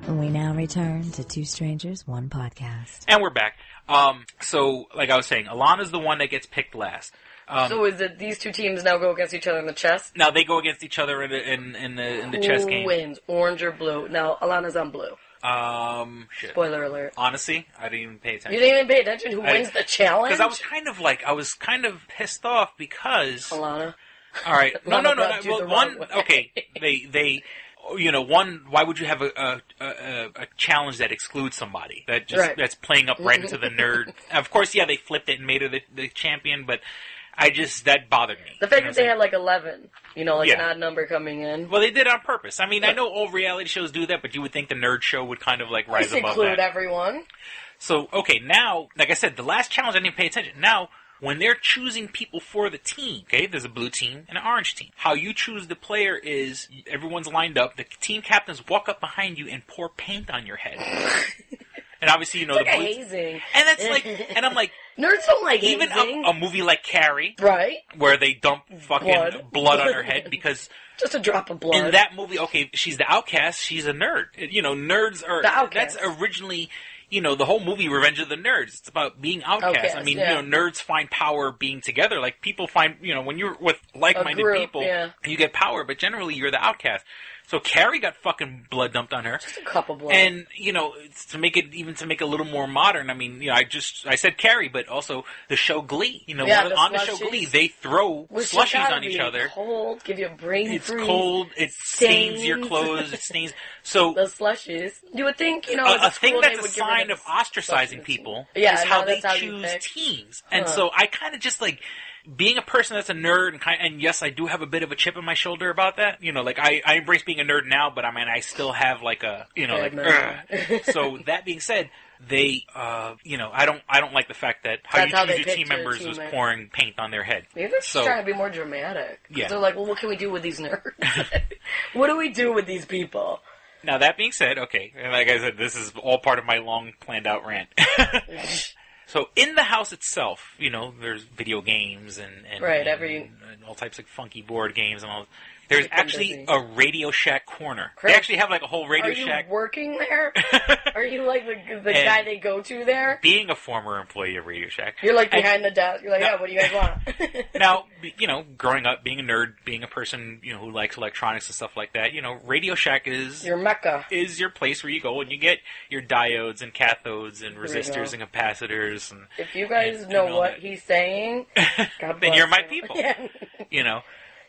[SPEAKER 8] We now return to Two Strangers, One Podcast.
[SPEAKER 4] And we're back. So, like I was saying, Alana's the one that gets picked last.
[SPEAKER 5] So is it these two teams now go against each other in the chess?
[SPEAKER 4] Now they go against each other in the chess game.
[SPEAKER 5] Who wins, orange or blue? Now Alana's on blue.
[SPEAKER 4] Shit.
[SPEAKER 5] Spoiler alert.
[SPEAKER 4] Honestly, I didn't even pay attention.
[SPEAKER 5] You didn't even pay attention? Who wins the challenge?
[SPEAKER 4] Because I was kind of pissed off because...
[SPEAKER 5] Alana.
[SPEAKER 4] All right. No.
[SPEAKER 5] Well,
[SPEAKER 4] one, okay, they... You know, one. Why would you have a challenge that excludes somebody that's playing up right into the nerd? Of course, yeah, they flipped it and made her the champion, but that bothered me.
[SPEAKER 5] The fact that they had like 11, an odd number coming in.
[SPEAKER 4] Well, they did it on purpose. I mean, I know all reality shows do that, but you would think the nerd show would kind of like rise above that.
[SPEAKER 5] Include everyone.
[SPEAKER 4] So, okay, now, like I said, the last challenge I didn't pay attention. Now, when they're choosing people for the team, okay, there's a blue team and an orange team. How you choose the player is everyone's lined up. The team captains walk up behind you and pour paint on your head. And obviously,
[SPEAKER 5] it's
[SPEAKER 4] the blue
[SPEAKER 5] hazing.
[SPEAKER 4] And that's like, and I'm like,
[SPEAKER 5] nerds don't like
[SPEAKER 4] even
[SPEAKER 5] hazing.
[SPEAKER 4] a movie like Carrie,
[SPEAKER 5] right,
[SPEAKER 4] where they dump fucking blood on her head because
[SPEAKER 5] just a drop of blood.
[SPEAKER 4] In that movie, okay, she's the outcast. She's a nerd. Nerds are
[SPEAKER 5] the outcast.
[SPEAKER 4] That's originally. The whole movie, Revenge of the Nerds, it's about being outcast. I mean, nerds find power being together. Like, people find, when you're with like-minded people, you get power, but generally you're the outcast. So Carrie got fucking blood dumped on her.
[SPEAKER 5] Just a cup of blood.
[SPEAKER 4] And, to make it a little more modern, I mean, I said Carrie, but also the show Glee. On the show Glee, they throw slushies on each other.
[SPEAKER 5] It's cold, give you a brain freeze.
[SPEAKER 4] It's cold, it stains your clothes, it stains. So
[SPEAKER 5] the slushies. You would think,
[SPEAKER 4] a thing that's a sign of ostracizing people is how they choose teams. And so I kind of just like... Being a person that's a nerd, and yes, I do have a bit of a chip on my shoulder about that. I embrace being a nerd now, but I mean, I still have like a, So that being said, they, I don't like the fact that how you choose your team members was pouring paint on their head.
[SPEAKER 5] Maybe they're just trying to be more dramatic.
[SPEAKER 4] Yeah.
[SPEAKER 5] They're like, well, what can we do with these nerds? What do we do with these people?
[SPEAKER 4] Now, that being said, okay, and like I said, this is all part of my long planned out rant. So in the house itself, there's video games and all types of funky board games and all. There's actually a Radio Shack corner.
[SPEAKER 5] Chris,
[SPEAKER 4] they actually have like a whole Radio Shack.
[SPEAKER 5] Are you working there? Are you like the guy they go to there?
[SPEAKER 4] Being a former employee of Radio Shack.
[SPEAKER 5] You're like behind the desk. You're like, what do you guys want?
[SPEAKER 4] Now, growing up, being a nerd, being a person, who likes electronics and stuff like that, Radio Shack is...
[SPEAKER 5] Your mecca.
[SPEAKER 4] Is your place where you go and you get your diodes and cathodes and resistors and capacitors. And
[SPEAKER 5] if you guys know what he's saying, God bless
[SPEAKER 4] then you're my people.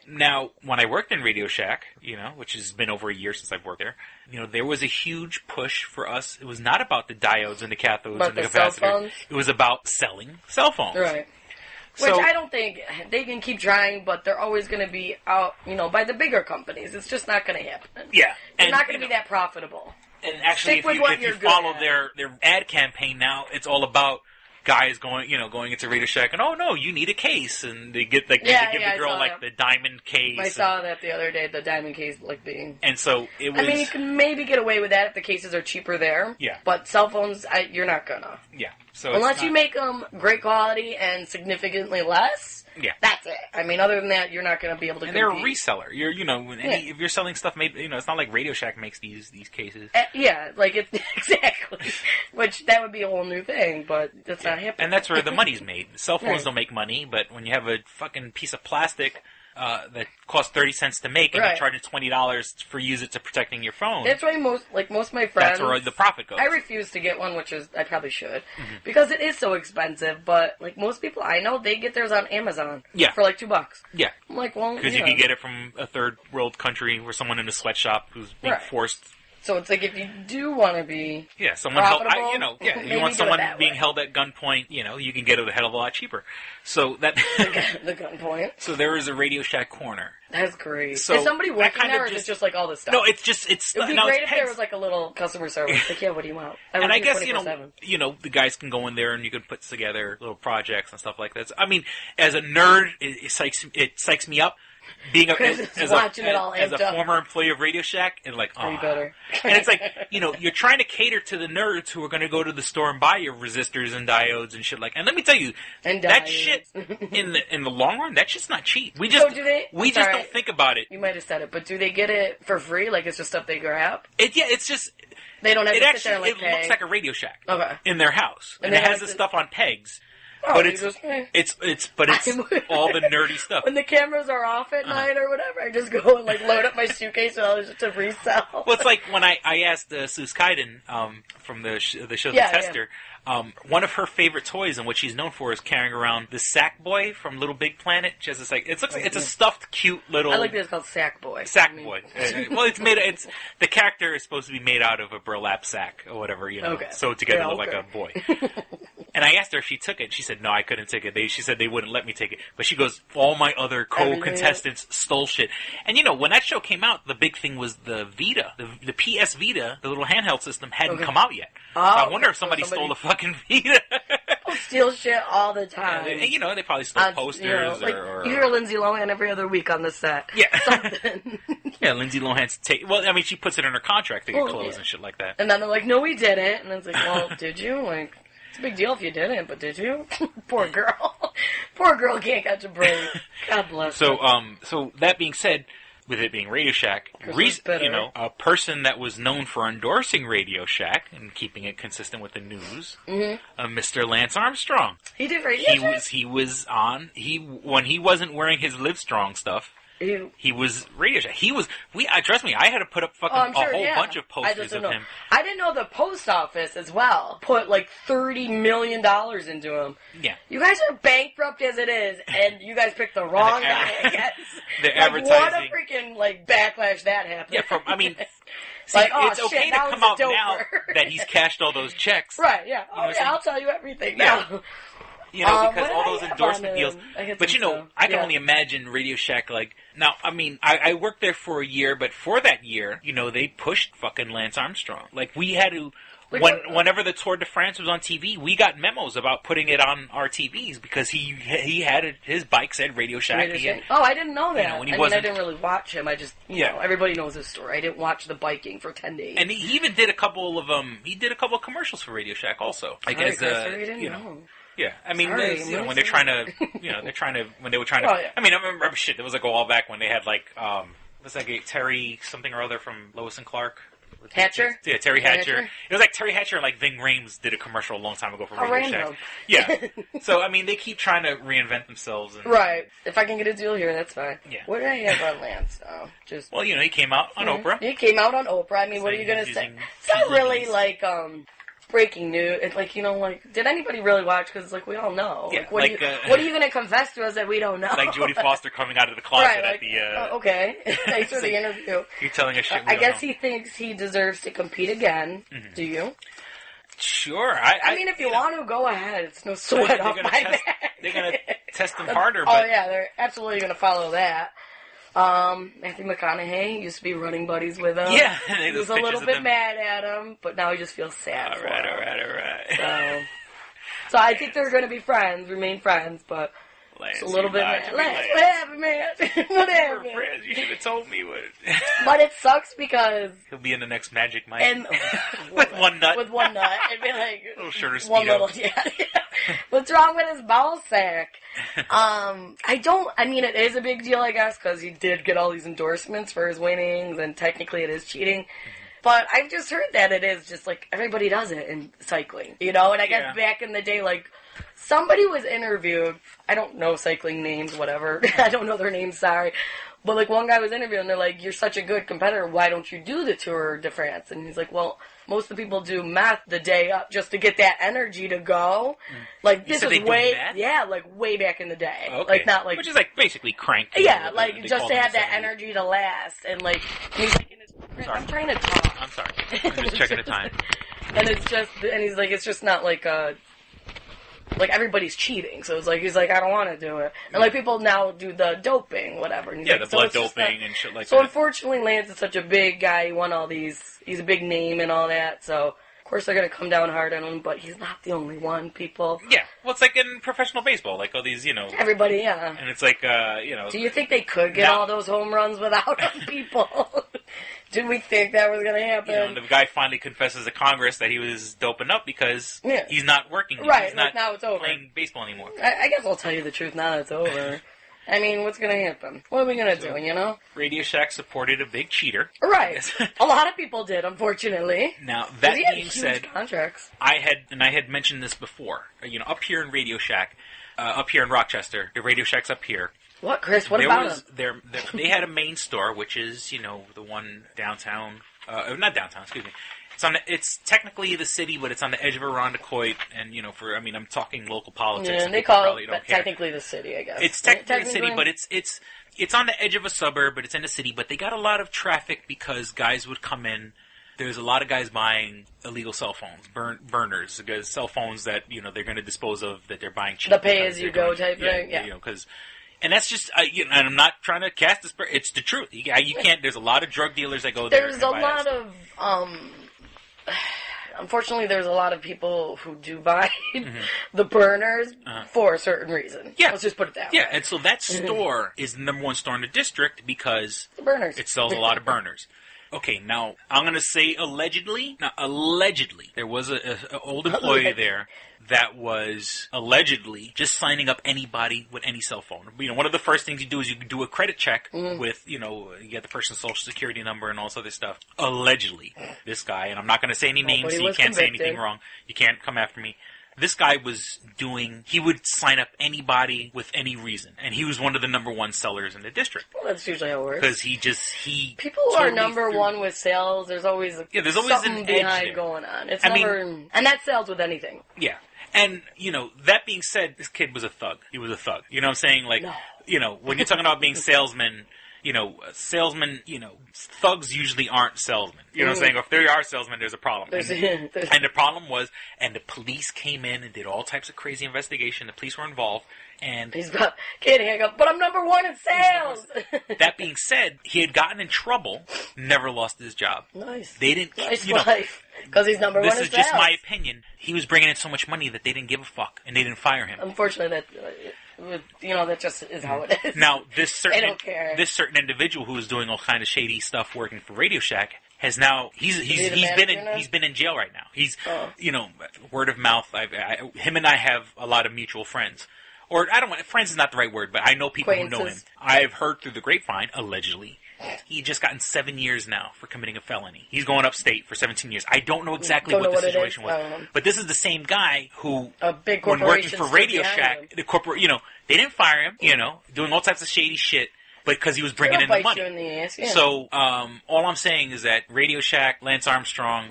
[SPEAKER 4] Now, when I worked in Radio Shack, which has been over a year since I've worked there, there was a huge push for us. It was not about the diodes and the cathodes and the capacitors. It was about selling cell phones.
[SPEAKER 5] Right. Which I don't think they can keep trying, but they're always going to be out, by the bigger companies. It's just not going to happen.
[SPEAKER 4] Yeah.
[SPEAKER 5] It's not going to be that profitable.
[SPEAKER 4] And actually, if you follow their ad campaign now, it's all about guys going into Radio Shack and, oh no, you need a case, and they give the girl like the diamond case.
[SPEAKER 5] I saw that the other day, the diamond case being.
[SPEAKER 4] And so it was.
[SPEAKER 5] I mean, you can maybe get away with that if the cases are cheaper there.
[SPEAKER 4] Yeah.
[SPEAKER 5] But cell phones, you're not gonna.
[SPEAKER 4] Yeah. So
[SPEAKER 5] unless you make them great quality and significantly less.
[SPEAKER 4] Yeah,
[SPEAKER 5] that's it. I mean, other than that, you're not going to be able to.
[SPEAKER 4] And
[SPEAKER 5] compete.
[SPEAKER 4] They're a reseller. If you're selling stuff made, it's not like Radio Shack makes these cases.
[SPEAKER 5] Yeah, like it's exactly. Which that would be a whole new thing, but that's not happening.
[SPEAKER 4] And that's where the money's made. Cell phones don't make money, but when you have a fucking piece of plastic that costs 30 cents to make, and you're charging $20 for use it to protecting your phone.
[SPEAKER 5] That's why most of my friends.
[SPEAKER 4] That's where the profit goes.
[SPEAKER 5] I refuse to get one, which is I probably should, because it is so expensive. But like most people I know, they get theirs on Amazon.
[SPEAKER 4] Yeah.
[SPEAKER 5] For like $2.
[SPEAKER 4] Yeah.
[SPEAKER 5] I'm like, well,
[SPEAKER 4] because you can get it from a third world country where someone in a sweatshop who's being forced.
[SPEAKER 5] So it's like if you do want to be
[SPEAKER 4] someone held,
[SPEAKER 5] you
[SPEAKER 4] want someone being held at gunpoint, you can get it a hell of a lot cheaper. So that
[SPEAKER 5] the gunpoint.
[SPEAKER 4] So there is a Radio Shack corner.
[SPEAKER 5] That's great.
[SPEAKER 4] So
[SPEAKER 5] is somebody working there, or is it just like all this stuff?
[SPEAKER 4] No, it's
[SPEAKER 5] it would be great if there was like a little customer service. Like, yeah, what do you want?
[SPEAKER 4] And I guess the guys can go in there and you can put together little projects and stuff like that. So, I mean, as a nerd, it psychs me up. Being as a former employee of Radio Shack, and like,
[SPEAKER 5] better.
[SPEAKER 4] And it's like, you're trying to cater to the nerds who are going to go to the store and buy your resistors and diodes and shit like. And let me tell you, that shit in the long run, that shit's not cheap. We just don't think about it.
[SPEAKER 5] You might have said it, but do they get it for free? Like it's just stuff they grab?
[SPEAKER 4] It's just.
[SPEAKER 5] They don't have to sit there and like
[SPEAKER 4] pay. It looks like a Radio Shack in their house, and
[SPEAKER 5] it
[SPEAKER 4] has the stuff on pegs. But it's all the nerdy stuff.
[SPEAKER 5] When the cameras are off at night or whatever, I just go and like load up my suitcase to resell.
[SPEAKER 4] Well, it's like when I asked Sue Skyden from the show The Tester, one of her favorite toys and what she's known for is carrying around the Sack Boy from Little Big Planet. She has this it's a stuffed, cute little.
[SPEAKER 5] I like that it's called Sack Boy.
[SPEAKER 4] Boy. Well, the character is supposed to be made out of a burlap sack or whatever, sewed together to look like a boy. And I asked her if she took it. She said, no, I couldn't take it. She said they wouldn't let me take it. But she goes, all my other co-contestants stole shit. And, when that show came out, the big thing was the Vita. The PS Vita, the little handheld system, hadn't come out yet. So I wonder if somebody stole the fucking Vita.
[SPEAKER 5] People steal shit all the time.
[SPEAKER 4] And, they probably stole posters.
[SPEAKER 5] You hear Lindsay Lohan every other week on the set.
[SPEAKER 4] Yeah.
[SPEAKER 5] Something.
[SPEAKER 4] Yeah, Lindsay Lohan's she puts it in her contract to get clothes and shit like that.
[SPEAKER 5] And then they're like, no, we didn't. And it's like, well, did you? Like... It's a big deal if you didn't, but did you? Poor girl. Poor girl can't catch a break. God bless her.
[SPEAKER 4] So that being said, with it being Radio Shack, a person that was known for endorsing Radio Shack and keeping it consistent with the news, Mr. Lance Armstrong.
[SPEAKER 5] He did Radio Shack?
[SPEAKER 4] When he wasn't wearing his Livestrong stuff, he was Radio Shack. Trust me, I had to put up a whole bunch of posters of him.
[SPEAKER 5] I didn't know the post office as well put like $30 million into him.
[SPEAKER 4] Yeah.
[SPEAKER 5] You guys are bankrupt as it is, and you guys picked the wrong guy, I guess.
[SPEAKER 4] The advertising.
[SPEAKER 5] What a freaking backlash that happened.
[SPEAKER 4] Yeah, it's okay to come out now that he's cashed all those checks.
[SPEAKER 5] Right, yeah. I'll tell you everything now.
[SPEAKER 4] Because all those endorsement deals. But, I can only imagine Radio Shack, now, I worked there for a year, but for that year, they pushed fucking Lance Armstrong. We had to, whenever the Tour de France was on TV, we got memos about putting it on our TVs because he had his bike said Radio Shack.
[SPEAKER 5] I didn't know that.
[SPEAKER 4] I
[SPEAKER 5] didn't really watch him. I just, everybody knows his story. I didn't watch the biking for 10 days.
[SPEAKER 4] And he even did a couple of commercials for Radio Shack also. I guess,
[SPEAKER 5] know.
[SPEAKER 4] Yeah, when they're trying to, when they were trying to, I remember shit, it was a while back when they had what's that guy, Terry something or other from Lois and Clark?
[SPEAKER 5] Hatcher?
[SPEAKER 4] Yeah, Terry Hatcher. It was like Terry Hatcher and Ving Rhames did a commercial a long time ago for Radio Shack. Yeah. So, they keep trying to reinvent themselves.
[SPEAKER 5] Right. If I can get a deal here, that's fine.
[SPEAKER 4] Yeah.
[SPEAKER 5] What did I have on Lance?
[SPEAKER 4] Well, he came out on Oprah.
[SPEAKER 5] He came out on Oprah. What are you going to say? It's not really breaking news. Did anybody really watch? Because, we all know.
[SPEAKER 4] Yeah,
[SPEAKER 5] what are you going to confess to us that we don't know?
[SPEAKER 4] Like Jodie Foster coming out of the closet at the...
[SPEAKER 5] okay. Thanks for the interview.
[SPEAKER 4] You're telling us shit
[SPEAKER 5] I guess he thinks he deserves to compete again. Mm-hmm. Do you?
[SPEAKER 4] Sure.
[SPEAKER 5] If you want to, go ahead. It's no sweat off my back.
[SPEAKER 4] They're going to test him harder.
[SPEAKER 5] But... Oh, yeah. They're absolutely going to follow that. Matthew McConaughey used to be running buddies with him.
[SPEAKER 4] Yeah.
[SPEAKER 5] He was a little bit mad at him, but now he just feels sad.
[SPEAKER 4] All right.
[SPEAKER 5] So I think they're going to be friends, remain friends, but
[SPEAKER 4] Lance,
[SPEAKER 5] it's a little bit...
[SPEAKER 4] Lance,
[SPEAKER 5] whatever, man. Whatever.
[SPEAKER 4] Friends, you should have told me what.
[SPEAKER 5] But it sucks because...
[SPEAKER 4] He'll be in the next Magic Mike.
[SPEAKER 5] And
[SPEAKER 4] with one nut.
[SPEAKER 5] With one nut. It'd be like...
[SPEAKER 4] A little shorter speedo.
[SPEAKER 5] One little, yeah. What's wrong with his ball sack? It is a big deal, I guess, because he did get all these endorsements for his winnings, and technically it is cheating. But I've just heard that it is just, like, everybody does it in cycling, you know? And I guess back in the day, like, somebody was interviewed, I don't know cycling names, whatever, I don't know their names, sorry, but, like, one guy was interviewed, and they're like, you're such a good competitor, why don't you do the Tour de France? And he's like, well, most of the people do meth the day up just to get that energy to go. Like, this is way back in the day.
[SPEAKER 4] Okay.
[SPEAKER 5] Like, not like...
[SPEAKER 4] Which is, like, basically crank.
[SPEAKER 5] Yeah, like, just to have that energy to last, and, like, he's like, I'm trying to talk.
[SPEAKER 4] I'm sorry. I'm just checking the time.
[SPEAKER 5] And it's just, and he's like, it's just not like like everybody's cheating. So it's like, he's like, I don't want to do it. And like people now do the doping, whatever. And he's like,
[SPEAKER 4] the blood doping and shit like that.
[SPEAKER 5] So unfortunately, Lance is such a big guy. He won all these, he's a big name and all that. So of course they're going to come down hard on him, but he's not the only one, people.
[SPEAKER 4] Yeah. Well, it's like in professional baseball, like all these,
[SPEAKER 5] Everybody, yeah.
[SPEAKER 4] And it's like,
[SPEAKER 5] Do you think they could get all those home runs without them, people? Did we think that was going to happen?
[SPEAKER 4] The guy finally confesses to Congress that he was doping up because he's not working.
[SPEAKER 5] Right,
[SPEAKER 4] he's not
[SPEAKER 5] now it's over.
[SPEAKER 4] playing baseball anymore.
[SPEAKER 5] I guess I'll tell you the truth now that it's over. I mean, what's going to happen? What are we going to do, Radio
[SPEAKER 4] Shack supported a big cheater.
[SPEAKER 5] Right. A lot of people did, unfortunately.
[SPEAKER 4] Now, that being said,
[SPEAKER 5] contracts.
[SPEAKER 4] I had mentioned this before. Up here in Radio Shack, up here in Rochester, the Radio Shack's up here.
[SPEAKER 5] What, Chris? What about
[SPEAKER 4] them? They had a main store, which is, the one downtown. Not downtown, excuse me. It's technically the city, but it's on the edge of Irondequoit, and I'm talking local politics.
[SPEAKER 5] Yeah, and they call it technically the city, I guess.
[SPEAKER 4] It's technically the city, but it's on the edge of a suburb, but it's in the city. But they got a lot of traffic because guys would come in. There's a lot of guys buying illegal cell phones, burners, because cell phones that they're going to dispose of, that they're buying cheap.
[SPEAKER 5] The pay-as-you-go type thing, yeah.
[SPEAKER 4] And that's just, and I'm not trying to cast this, it's the truth. You can't. There's a lot of drug dealers that go there.
[SPEAKER 5] There's a lot of. Unfortunately, there's a lot of people who do buy the burners for a certain reason.
[SPEAKER 4] Yeah.
[SPEAKER 5] Let's just put it that way.
[SPEAKER 4] Yeah, and so that store is the number one store in the district because
[SPEAKER 5] the burners.
[SPEAKER 4] It sells a lot of burners. Okay, now, I'm going to say allegedly. Now, allegedly, there was an old employee there that was allegedly just signing up anybody with any cell phone. One of the first things you do is you do a credit check with, you get the person's social security number and all this other stuff. Allegedly, this guy, and I'm not going to say any names, so you can't say anything wrong. You can't come after me. This guy he would sign up anybody with any reason. And he was one of the number one sellers in the district.
[SPEAKER 5] Well, that's usually how it works.
[SPEAKER 4] Because people
[SPEAKER 5] who are number one with sales, there's always something
[SPEAKER 4] an
[SPEAKER 5] behind
[SPEAKER 4] edge
[SPEAKER 5] going on. It's and that sells with anything.
[SPEAKER 4] Yeah. And, that being said, this kid was a thug. He was a thug. You know what I'm saying? Like,
[SPEAKER 5] no.
[SPEAKER 4] When you're talking about being salesmen, salesmen, thugs usually aren't salesmen. You know what I'm saying? Or if there are salesmen, there's a problem. And the problem was, and the police came in and did all types of crazy investigation. The police were involved. And
[SPEAKER 5] can't hang up, but I'm number one in sales.
[SPEAKER 4] That being said, he had gotten in trouble, never lost his job.
[SPEAKER 5] Nice.
[SPEAKER 4] They didn't,
[SPEAKER 5] life. Because he's number one in sales.
[SPEAKER 4] This is just my opinion. He was bringing in so much money that they didn't give a fuck, and they didn't fire him.
[SPEAKER 5] Unfortunately, that just is how it is.
[SPEAKER 4] Now, this certain
[SPEAKER 5] individual
[SPEAKER 4] who was doing all kind of shady stuff working for Radio Shack has now he's been in jail right now. He's word of mouth. Him and I have a lot of mutual friends. Or friends is not the right word, but I know people who know him. I've heard through the grapevine, allegedly, he just gotten 7 years now for committing a felony. He's going upstate for 17 years. I don't know exactly what the situation was. But this is the same guy who, when working for Radio Shack, they didn't fire him, doing all types of shady shit, but because he was bringing in the money.
[SPEAKER 5] You in the ass, yeah.
[SPEAKER 4] So, all I'm saying is that Radio Shack, Lance Armstrong,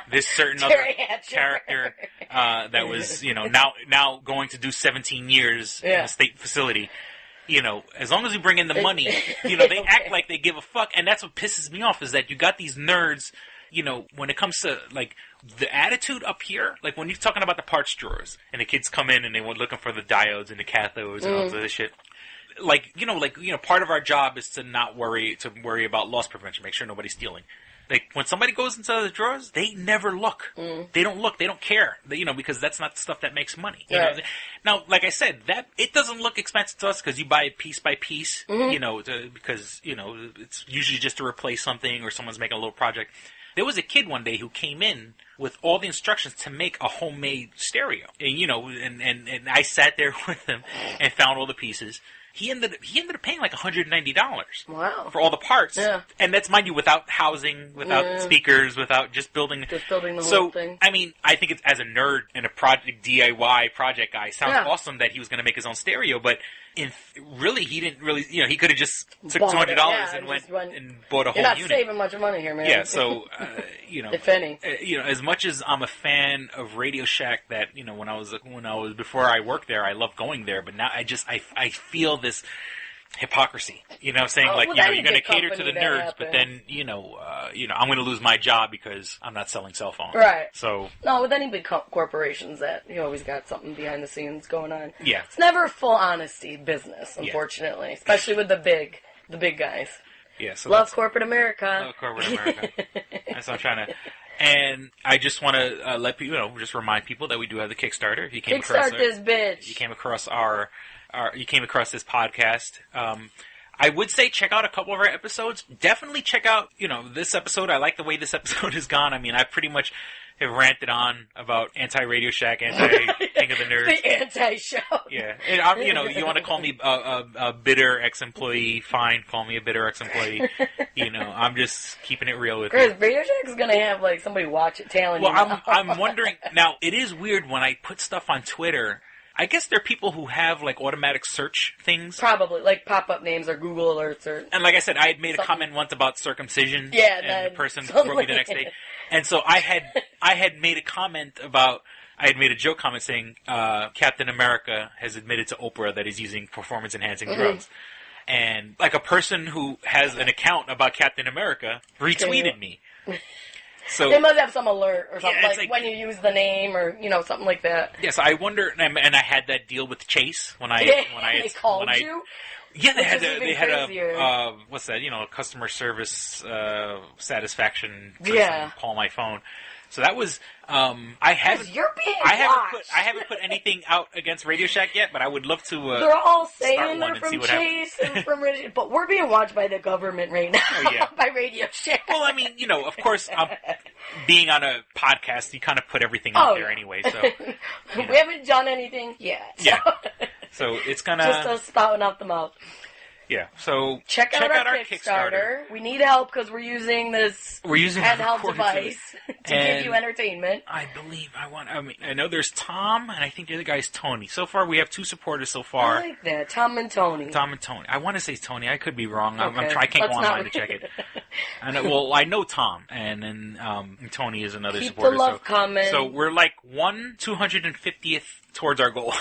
[SPEAKER 4] this certain other character that was, now going to do 17 years in a state facility. As long as you bring in the money, they act like they give a fuck. And that's what pisses me off is that you got these nerds, when it comes to, like, the attitude up here, like when you're talking about the parts drawers and the kids come in and they were looking for the diodes and the cathodes and all this other shit. Part of our job is to not worry about loss prevention, make sure nobody's stealing. Like, when somebody goes inside the drawers, they never look. They don't look. They don't care. Because that's not the stuff that makes money. You know? Now, like I said, that it doesn't look expensive to us because you buy it piece by piece, because, it's usually just to replace something or someone's making a little project. There was a kid one day who came in with all the instructions to make a homemade stereo. And, and I sat there with him and found all the pieces. He ended up paying like $190.
[SPEAKER 5] Wow.
[SPEAKER 4] For all the parts.
[SPEAKER 5] Yeah.
[SPEAKER 4] And that's, mind you, without housing, without speakers, without just building.
[SPEAKER 5] Just building the whole thing.
[SPEAKER 4] I mean, I think it's, as a nerd and a DIY project guy, sounds awesome that he was going to make his own stereo, but really, he didn't really, he could have just took $200 and went and bought a whole unit.
[SPEAKER 5] You're not saving much money here, man.
[SPEAKER 4] Yeah, so,
[SPEAKER 5] if any.
[SPEAKER 4] As much as I'm a fan of Radio Shack, that, when I was before I worked there, I loved going there, but now I feel this hypocrisy, saying you're going to cater to the nerds, but then, I'm going to lose my job because I'm not selling cell phones.
[SPEAKER 5] Right.
[SPEAKER 4] So.
[SPEAKER 5] No, with any big corporations that, you always got something behind the scenes going on.
[SPEAKER 4] Yeah.
[SPEAKER 5] It's never full honesty business, unfortunately, especially with the big guys.
[SPEAKER 4] Yeah. So
[SPEAKER 5] love corporate America.
[SPEAKER 4] Love corporate America. That's what I'm trying to. And I just want to let people, just remind people that we do have the Kickstarter. If you came across
[SPEAKER 5] this bitch.
[SPEAKER 4] You came across you came across this podcast. I would say check out a couple of our episodes. Definitely check out, this episode. I like the way this episode has gone. I mean, I pretty much have ranted on about anti-Radio Shack, anti-King of the Nerds.
[SPEAKER 5] The anti-show.
[SPEAKER 4] Yeah. And you want to call me a bitter ex-employee, fine, call me a bitter ex-employee. I'm just keeping it real with you.
[SPEAKER 5] Because Radio Shack is going to have, somebody watch it telling you.
[SPEAKER 4] Well, I'm wondering, now, it is weird when I put stuff on Twitter. I guess there are people who have, automatic search things.
[SPEAKER 5] Probably, pop-up names or Google alerts or...
[SPEAKER 4] And like I said, I had made a comment once about circumcision.
[SPEAKER 5] Yeah,
[SPEAKER 4] and the person wrote me the next day. And so I had made a comment about... I had made a joke comment saying, Captain America has admitted to Oprah that he's using performance-enhancing drugs. And, a person who has an account about Captain America retweeted me. So
[SPEAKER 5] they must have some alert or something,
[SPEAKER 4] yeah,
[SPEAKER 5] when you use the name or, something like that.
[SPEAKER 4] Yes, I wonder, and I had that deal with Chase when I
[SPEAKER 5] called you?
[SPEAKER 4] Yeah, they had a what's that? Customer service satisfaction person call my phone. So that was I haven't put anything out against Radio Shack yet, but I would love to.
[SPEAKER 5] They're all saying they're from Chase and from Radio, but we're being watched by the government right now by Radio Shack.
[SPEAKER 4] Well, I mean, of course, being on a podcast, you kind of put everything out there anyway. So
[SPEAKER 5] we haven't done anything yet.
[SPEAKER 4] Yeah. So it's gonna
[SPEAKER 5] just us spouting out the mouth.
[SPEAKER 4] Yeah, so
[SPEAKER 5] check out our Kickstarter. We need help because we're using handheld device to give you entertainment.
[SPEAKER 4] I know there's Tom, and I think the other guy's Tony. So far, we have 2 supporters so far.
[SPEAKER 5] I like that, Tom and Tony.
[SPEAKER 4] I want to say Tony. I could be wrong. Okay. I can't go online to check it. I know Tom, and then Tony is another supporter.
[SPEAKER 5] Keep the love coming.
[SPEAKER 4] So we're 250th towards our goal.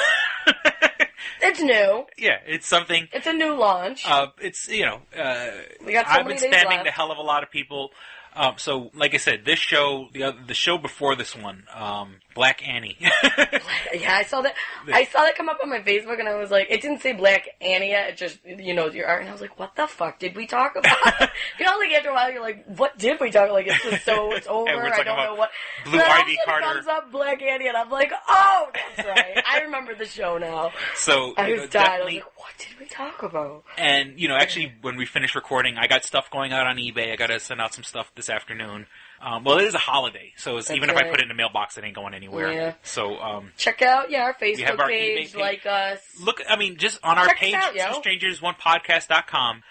[SPEAKER 5] It's new.
[SPEAKER 4] Yeah, it's something.
[SPEAKER 5] It's a new launch.
[SPEAKER 4] It's,
[SPEAKER 5] we got so
[SPEAKER 4] I've
[SPEAKER 5] many
[SPEAKER 4] been
[SPEAKER 5] days
[SPEAKER 4] spamming
[SPEAKER 5] left.
[SPEAKER 4] the hell of a lot of people. So, like I said, this show, the show before this one, Black Annie.
[SPEAKER 5] Yeah, I saw that. I saw that come up on my Facebook, and I was like, it didn't say Black Annie yet. It just, your art, and I was like, what the fuck did we talk about? After a while, you're like, what did we talk about? It's just it's over. I don't know what.
[SPEAKER 4] Blue Ivy Carter.
[SPEAKER 5] Comes up Black Annie, and I'm like, oh, that's right. I remember the show now.
[SPEAKER 4] So
[SPEAKER 5] I was tired. I was like, what did we talk about?
[SPEAKER 4] And actually, when we finished recording, I got stuff going out on eBay. I got to send out some stuff this afternoon. Well, it is a holiday, so even if I put it in the mailbox, it ain't going anywhere. Yeah. So
[SPEAKER 5] check out our Facebook page, like us.
[SPEAKER 4] Look, just on our page, twostrangersonepodcast.com.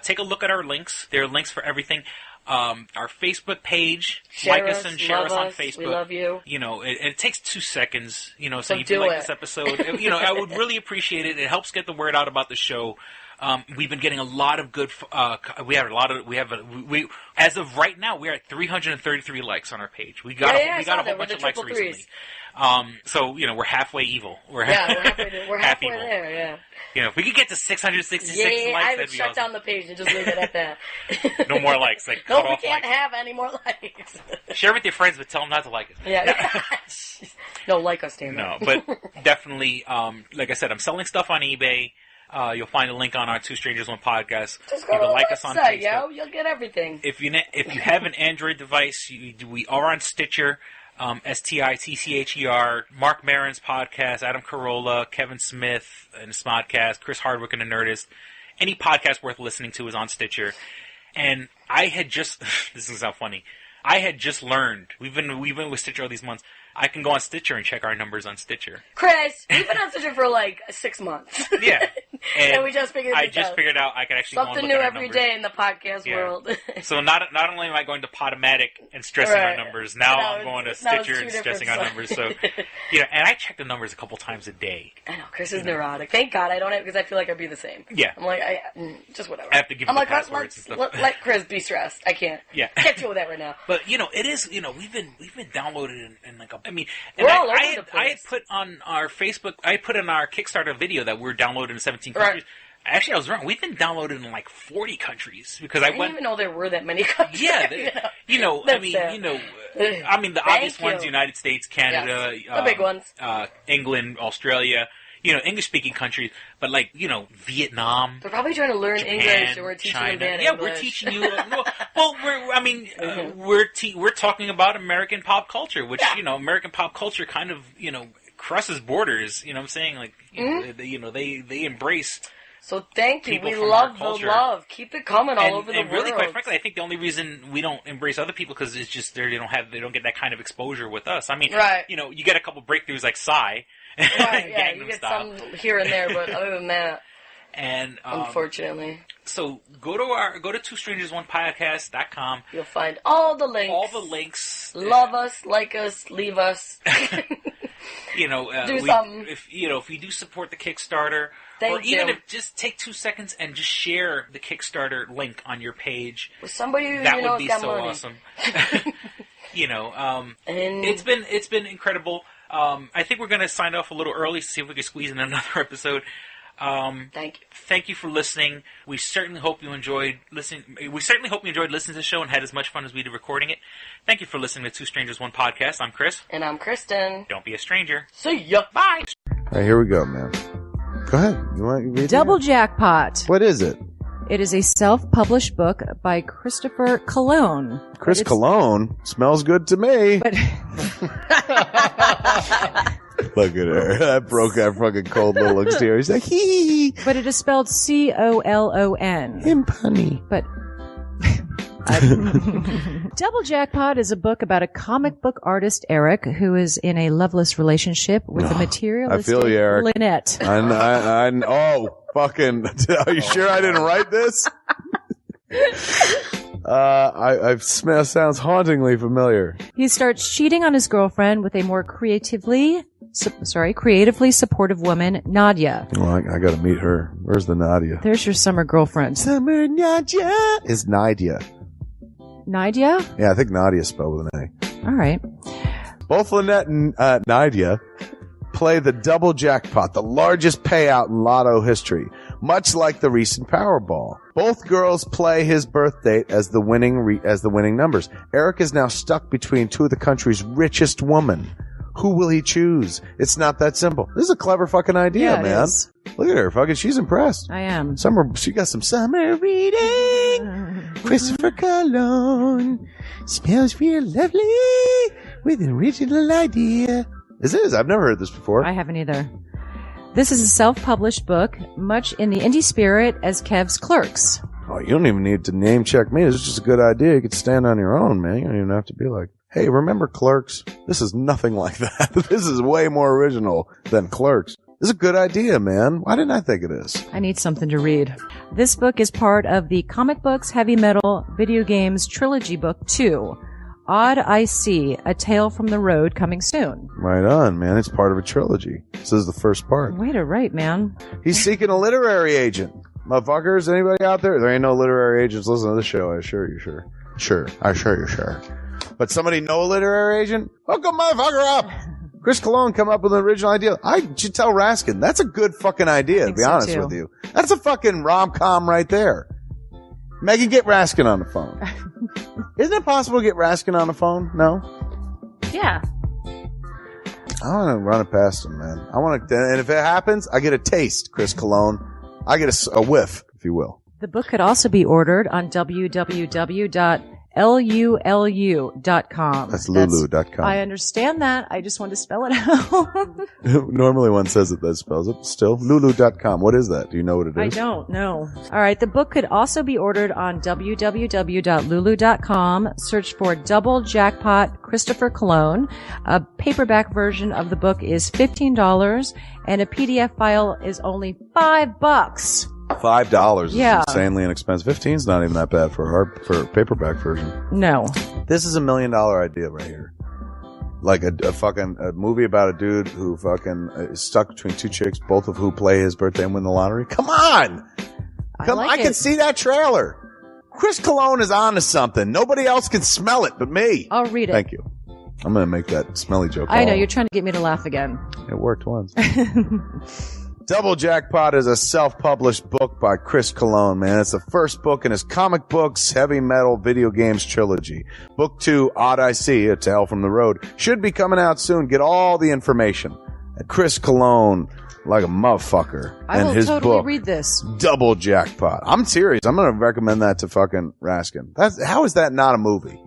[SPEAKER 4] Take a look at our links. There are links for everything. Our Facebook page, like us and share us on Facebook.
[SPEAKER 5] We love you.
[SPEAKER 4] It takes 2 seconds. So if you like this episode, I would really appreciate it. It helps get the word out about the show. We've been getting a lot of good. As of right now, we're at 333 likes on our page. We got a whole bunch of likes recently. So we're halfway evil.
[SPEAKER 5] We're halfway there. Yeah.
[SPEAKER 4] If we could get to 666 likes,
[SPEAKER 5] I would shut down the page and just leave it at that.
[SPEAKER 4] No more likes.
[SPEAKER 5] We can't have any more likes.
[SPEAKER 4] Share with your friends, but tell them not to like us.
[SPEAKER 5] Yeah. No, like us, damn it.
[SPEAKER 4] No, but definitely, like I said, I'm selling stuff on eBay. You'll find a link on our Two Strangers One podcast.
[SPEAKER 5] Just go to
[SPEAKER 4] like
[SPEAKER 5] the
[SPEAKER 4] us on
[SPEAKER 5] website,
[SPEAKER 4] Facebook.
[SPEAKER 5] You'll get everything.
[SPEAKER 4] If you have an Android device, we are on Stitcher, STITCHER, Mark Maron's podcast, Adam Carolla, Kevin Smith and Smodcast, Chris Hardwick and The Nerdist. Any podcast worth listening to is on Stitcher. And I had just this is how funny. I had just learned we've been with Stitcher all these months. I can go on Stitcher and check our numbers on Stitcher.
[SPEAKER 5] Chris, we've been on Stitcher for like 6 months.
[SPEAKER 4] Yeah.
[SPEAKER 5] And we just figured
[SPEAKER 4] I just figured out I could actually
[SPEAKER 5] something
[SPEAKER 4] go and look
[SPEAKER 5] new
[SPEAKER 4] at our
[SPEAKER 5] every
[SPEAKER 4] numbers.
[SPEAKER 5] day in the podcast world.
[SPEAKER 4] So not only am I going to Podomatic and stressing our numbers, now I'm going to Stitcher and stressing our numbers. So, and I check the numbers a couple times a day.
[SPEAKER 5] I know, Chris is neurotic. Thank God I don't have, because I feel like I'd be the same.
[SPEAKER 4] Yeah.
[SPEAKER 5] I'm like, just whatever.
[SPEAKER 4] I have to give him the passwords and stuff.
[SPEAKER 5] Let Chris be stressed. I can't.
[SPEAKER 4] Yeah.
[SPEAKER 5] Can't deal with that right now.
[SPEAKER 4] But it is. We've been downloaded in like I had put on our Facebook. I put in our Kickstarter video that we're downloaded in 17 countries. Right. Actually, I was wrong. We've been downloaded in like 40 countries because I
[SPEAKER 5] didn't even know there were that many countries.
[SPEAKER 4] Yeah, the obvious ones: United States, Canada,
[SPEAKER 5] the big ones,
[SPEAKER 4] England, Australia. English-speaking countries, but Vietnam.
[SPEAKER 5] They're probably trying to learn
[SPEAKER 4] Japan,
[SPEAKER 5] English, and we're teaching
[SPEAKER 4] China.
[SPEAKER 5] them bad
[SPEAKER 4] English.
[SPEAKER 5] English.
[SPEAKER 4] We're teaching you. We're talking about American pop culture, which American pop culture kind of crosses borders. You know what I'm saying? They embrace.
[SPEAKER 5] So thank you. We love the love. Keep it coming all over the world.
[SPEAKER 4] And really, quite frankly, I think the only reason we don't embrace other people because it's just they don't get that kind of exposure with us. I mean, you get a couple breakthroughs like Psy.
[SPEAKER 5] Right, yeah, you get some here and there, but other than that,
[SPEAKER 4] and
[SPEAKER 5] unfortunately.
[SPEAKER 4] So go to twostrangersonepodcast.com.
[SPEAKER 5] You'll find all the links. Love us, like us, leave us. Do something.
[SPEAKER 4] If you do support the Kickstarter, if just take 2 seconds and just share the Kickstarter link on your page
[SPEAKER 5] with somebody
[SPEAKER 4] that would be so
[SPEAKER 5] money.
[SPEAKER 4] Awesome. It's been incredible. I think we're going to sign off a little early to see if we can squeeze in another episode. Thank you for listening. We certainly hope you enjoyed listening. We certainly hope you enjoyed listening to the show and had as much fun as we did recording it. Thank you for listening to Two Strangers One Podcast. I'm Chris,
[SPEAKER 5] and I'm Kristen.
[SPEAKER 4] Don't be a stranger.
[SPEAKER 5] See ya.
[SPEAKER 4] Bye.
[SPEAKER 9] All right, here we go, man. Go ahead. You want to read
[SPEAKER 10] Double Jackpot.
[SPEAKER 9] What is it?
[SPEAKER 10] It is a self-published book by Christopher Cologne.
[SPEAKER 9] Chris Cologne smells good to me.
[SPEAKER 10] But
[SPEAKER 9] look at her. That broke that fucking cold little exterior. He's like, hee.
[SPEAKER 10] But it is spelled Colon.
[SPEAKER 9] Him punny.
[SPEAKER 10] But Double Jackpot is a book about a comic book artist, Eric, who is in a loveless relationship with a materialistic
[SPEAKER 9] I feel you, Eric.
[SPEAKER 10] Lynette.
[SPEAKER 9] Fucking, are you sure I didn't write this? Sounds hauntingly familiar.
[SPEAKER 10] He starts cheating on his girlfriend with a more creatively supportive woman, Nadia.
[SPEAKER 9] Well, I gotta meet her. Where's the Nadia?
[SPEAKER 10] There's your summer girlfriend.
[SPEAKER 9] Summer Nadia is Nadia.
[SPEAKER 10] Nadia?
[SPEAKER 9] Yeah, I think Nadia's spelled with an A.
[SPEAKER 10] All right.
[SPEAKER 9] Both Lynette and Nadia play the double jackpot, the largest payout in lotto history, much like the recent Powerball. Both girls play his birth date as the winning numbers. Eric is now stuck between two of the country's richest women. Who will he choose? It's not that simple. This is a clever fucking idea, man.
[SPEAKER 10] Is.
[SPEAKER 9] Look at her, fucking. She's impressed.
[SPEAKER 10] I am.
[SPEAKER 9] She got some summer reading. Christopher Cologne smells real lovely with an original idea. This is. I've never heard this before.
[SPEAKER 10] I haven't either. This is a self-published book, much in the indie spirit as Kev's Clerks.
[SPEAKER 9] Oh, you don't even need to name check me. This is just a good idea. You could stand on your own, man. You don't even have to be like, hey, remember Clerks? This is nothing like that. This is way more original than Clerks. This is a good idea, man. Why didn't I think of this?
[SPEAKER 10] I need something to read. This book is part of the Comic Books, Heavy Metal, Video Games Trilogy Book 2. Odd I See, A Tale from the Road, coming soon.
[SPEAKER 9] Right on, man. It's part of a trilogy. This is the first part.
[SPEAKER 10] Way to write, man.
[SPEAKER 9] He's seeking a literary agent. Motherfuckers, anybody out there? There ain't no literary agents listening to this show. I assure you, sure. Sure. I assure you, sure. But somebody know a literary agent? Hook a motherfucker up! Chris Cologne come up with an original idea. I should tell Raskin. That's a good fucking idea, to be honest with you. That's a fucking rom-com right there. Megan, get Raskin on the phone. Isn't it possible to get Raskin on the phone? No?
[SPEAKER 10] Yeah.
[SPEAKER 9] I want to run it past him, man. And if it happens, I get a taste, Chris Cologne. I get a whiff, if you will.
[SPEAKER 10] The book could also be ordered on www.lulu.com.
[SPEAKER 9] That's lulu.com.
[SPEAKER 10] I understand that. I just want to spell it out.
[SPEAKER 9] Normally one says it that spells it. Still, lulu.com. What is that? Do you know what it is?
[SPEAKER 10] I don't know. All right. The book could also be ordered on www.lulu.com. Search for Double Jackpot Christopher Cologne. A paperback version of the book is $15 and a PDF file is only $5.
[SPEAKER 9] $5 is
[SPEAKER 10] Yeah.
[SPEAKER 9] insanely inexpensive. 15 is not even that bad for a paperback version.
[SPEAKER 10] No.
[SPEAKER 9] This is $1 million idea right here. Like a movie about a dude who fucking is stuck between two chicks, both of who play his birthday and win the lottery. Come on! I can see that trailer. Chris Cologne is on to something. Nobody else can smell it but me.
[SPEAKER 10] I'll read it.
[SPEAKER 9] Thank you. I'm going to make that smelly joke.
[SPEAKER 10] I know. You're trying to get me to laugh again.
[SPEAKER 9] It worked once. Double Jackpot is a self-published book by Chris Cologne, man. It's the first book in his comic books, heavy metal, video games trilogy. Book 2, Odd I See, A Tale from the Road, should be coming out soon. Get all the information at Chris Cologne, like a motherfucker.
[SPEAKER 10] I
[SPEAKER 9] and
[SPEAKER 10] will
[SPEAKER 9] his
[SPEAKER 10] totally
[SPEAKER 9] book,
[SPEAKER 10] read this.
[SPEAKER 9] Double Jackpot. I'm serious. I'm going to recommend that to fucking Raskin. How is that not a movie?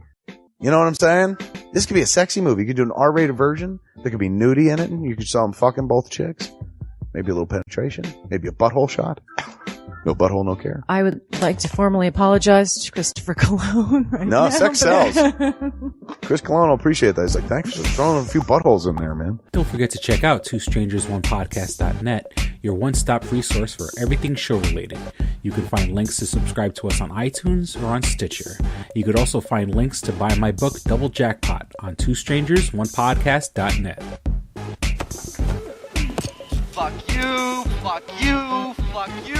[SPEAKER 9] You know what I'm saying? This could be a sexy movie. You could do an R-rated version. There could be nudie in it, and you could saw them fucking both chicks. Maybe a little penetration. Maybe a butthole shot. No butthole, no care.
[SPEAKER 10] I would like to formally apologize to Christopher Cologne right now.
[SPEAKER 9] No, sex sells. Chris Cologne will appreciate that. He's like, thanks for throwing a few buttholes in there, man.
[SPEAKER 7] Don't forget to check out twostrangersonepodcast.net, your one-stop resource for everything show-related. You can find links to subscribe to us on iTunes or on Stitcher. You could also find links to buy my book, Double Jackpot, on twostrangersonepodcast.net.
[SPEAKER 11] Fuck you, fuck you, fuck you.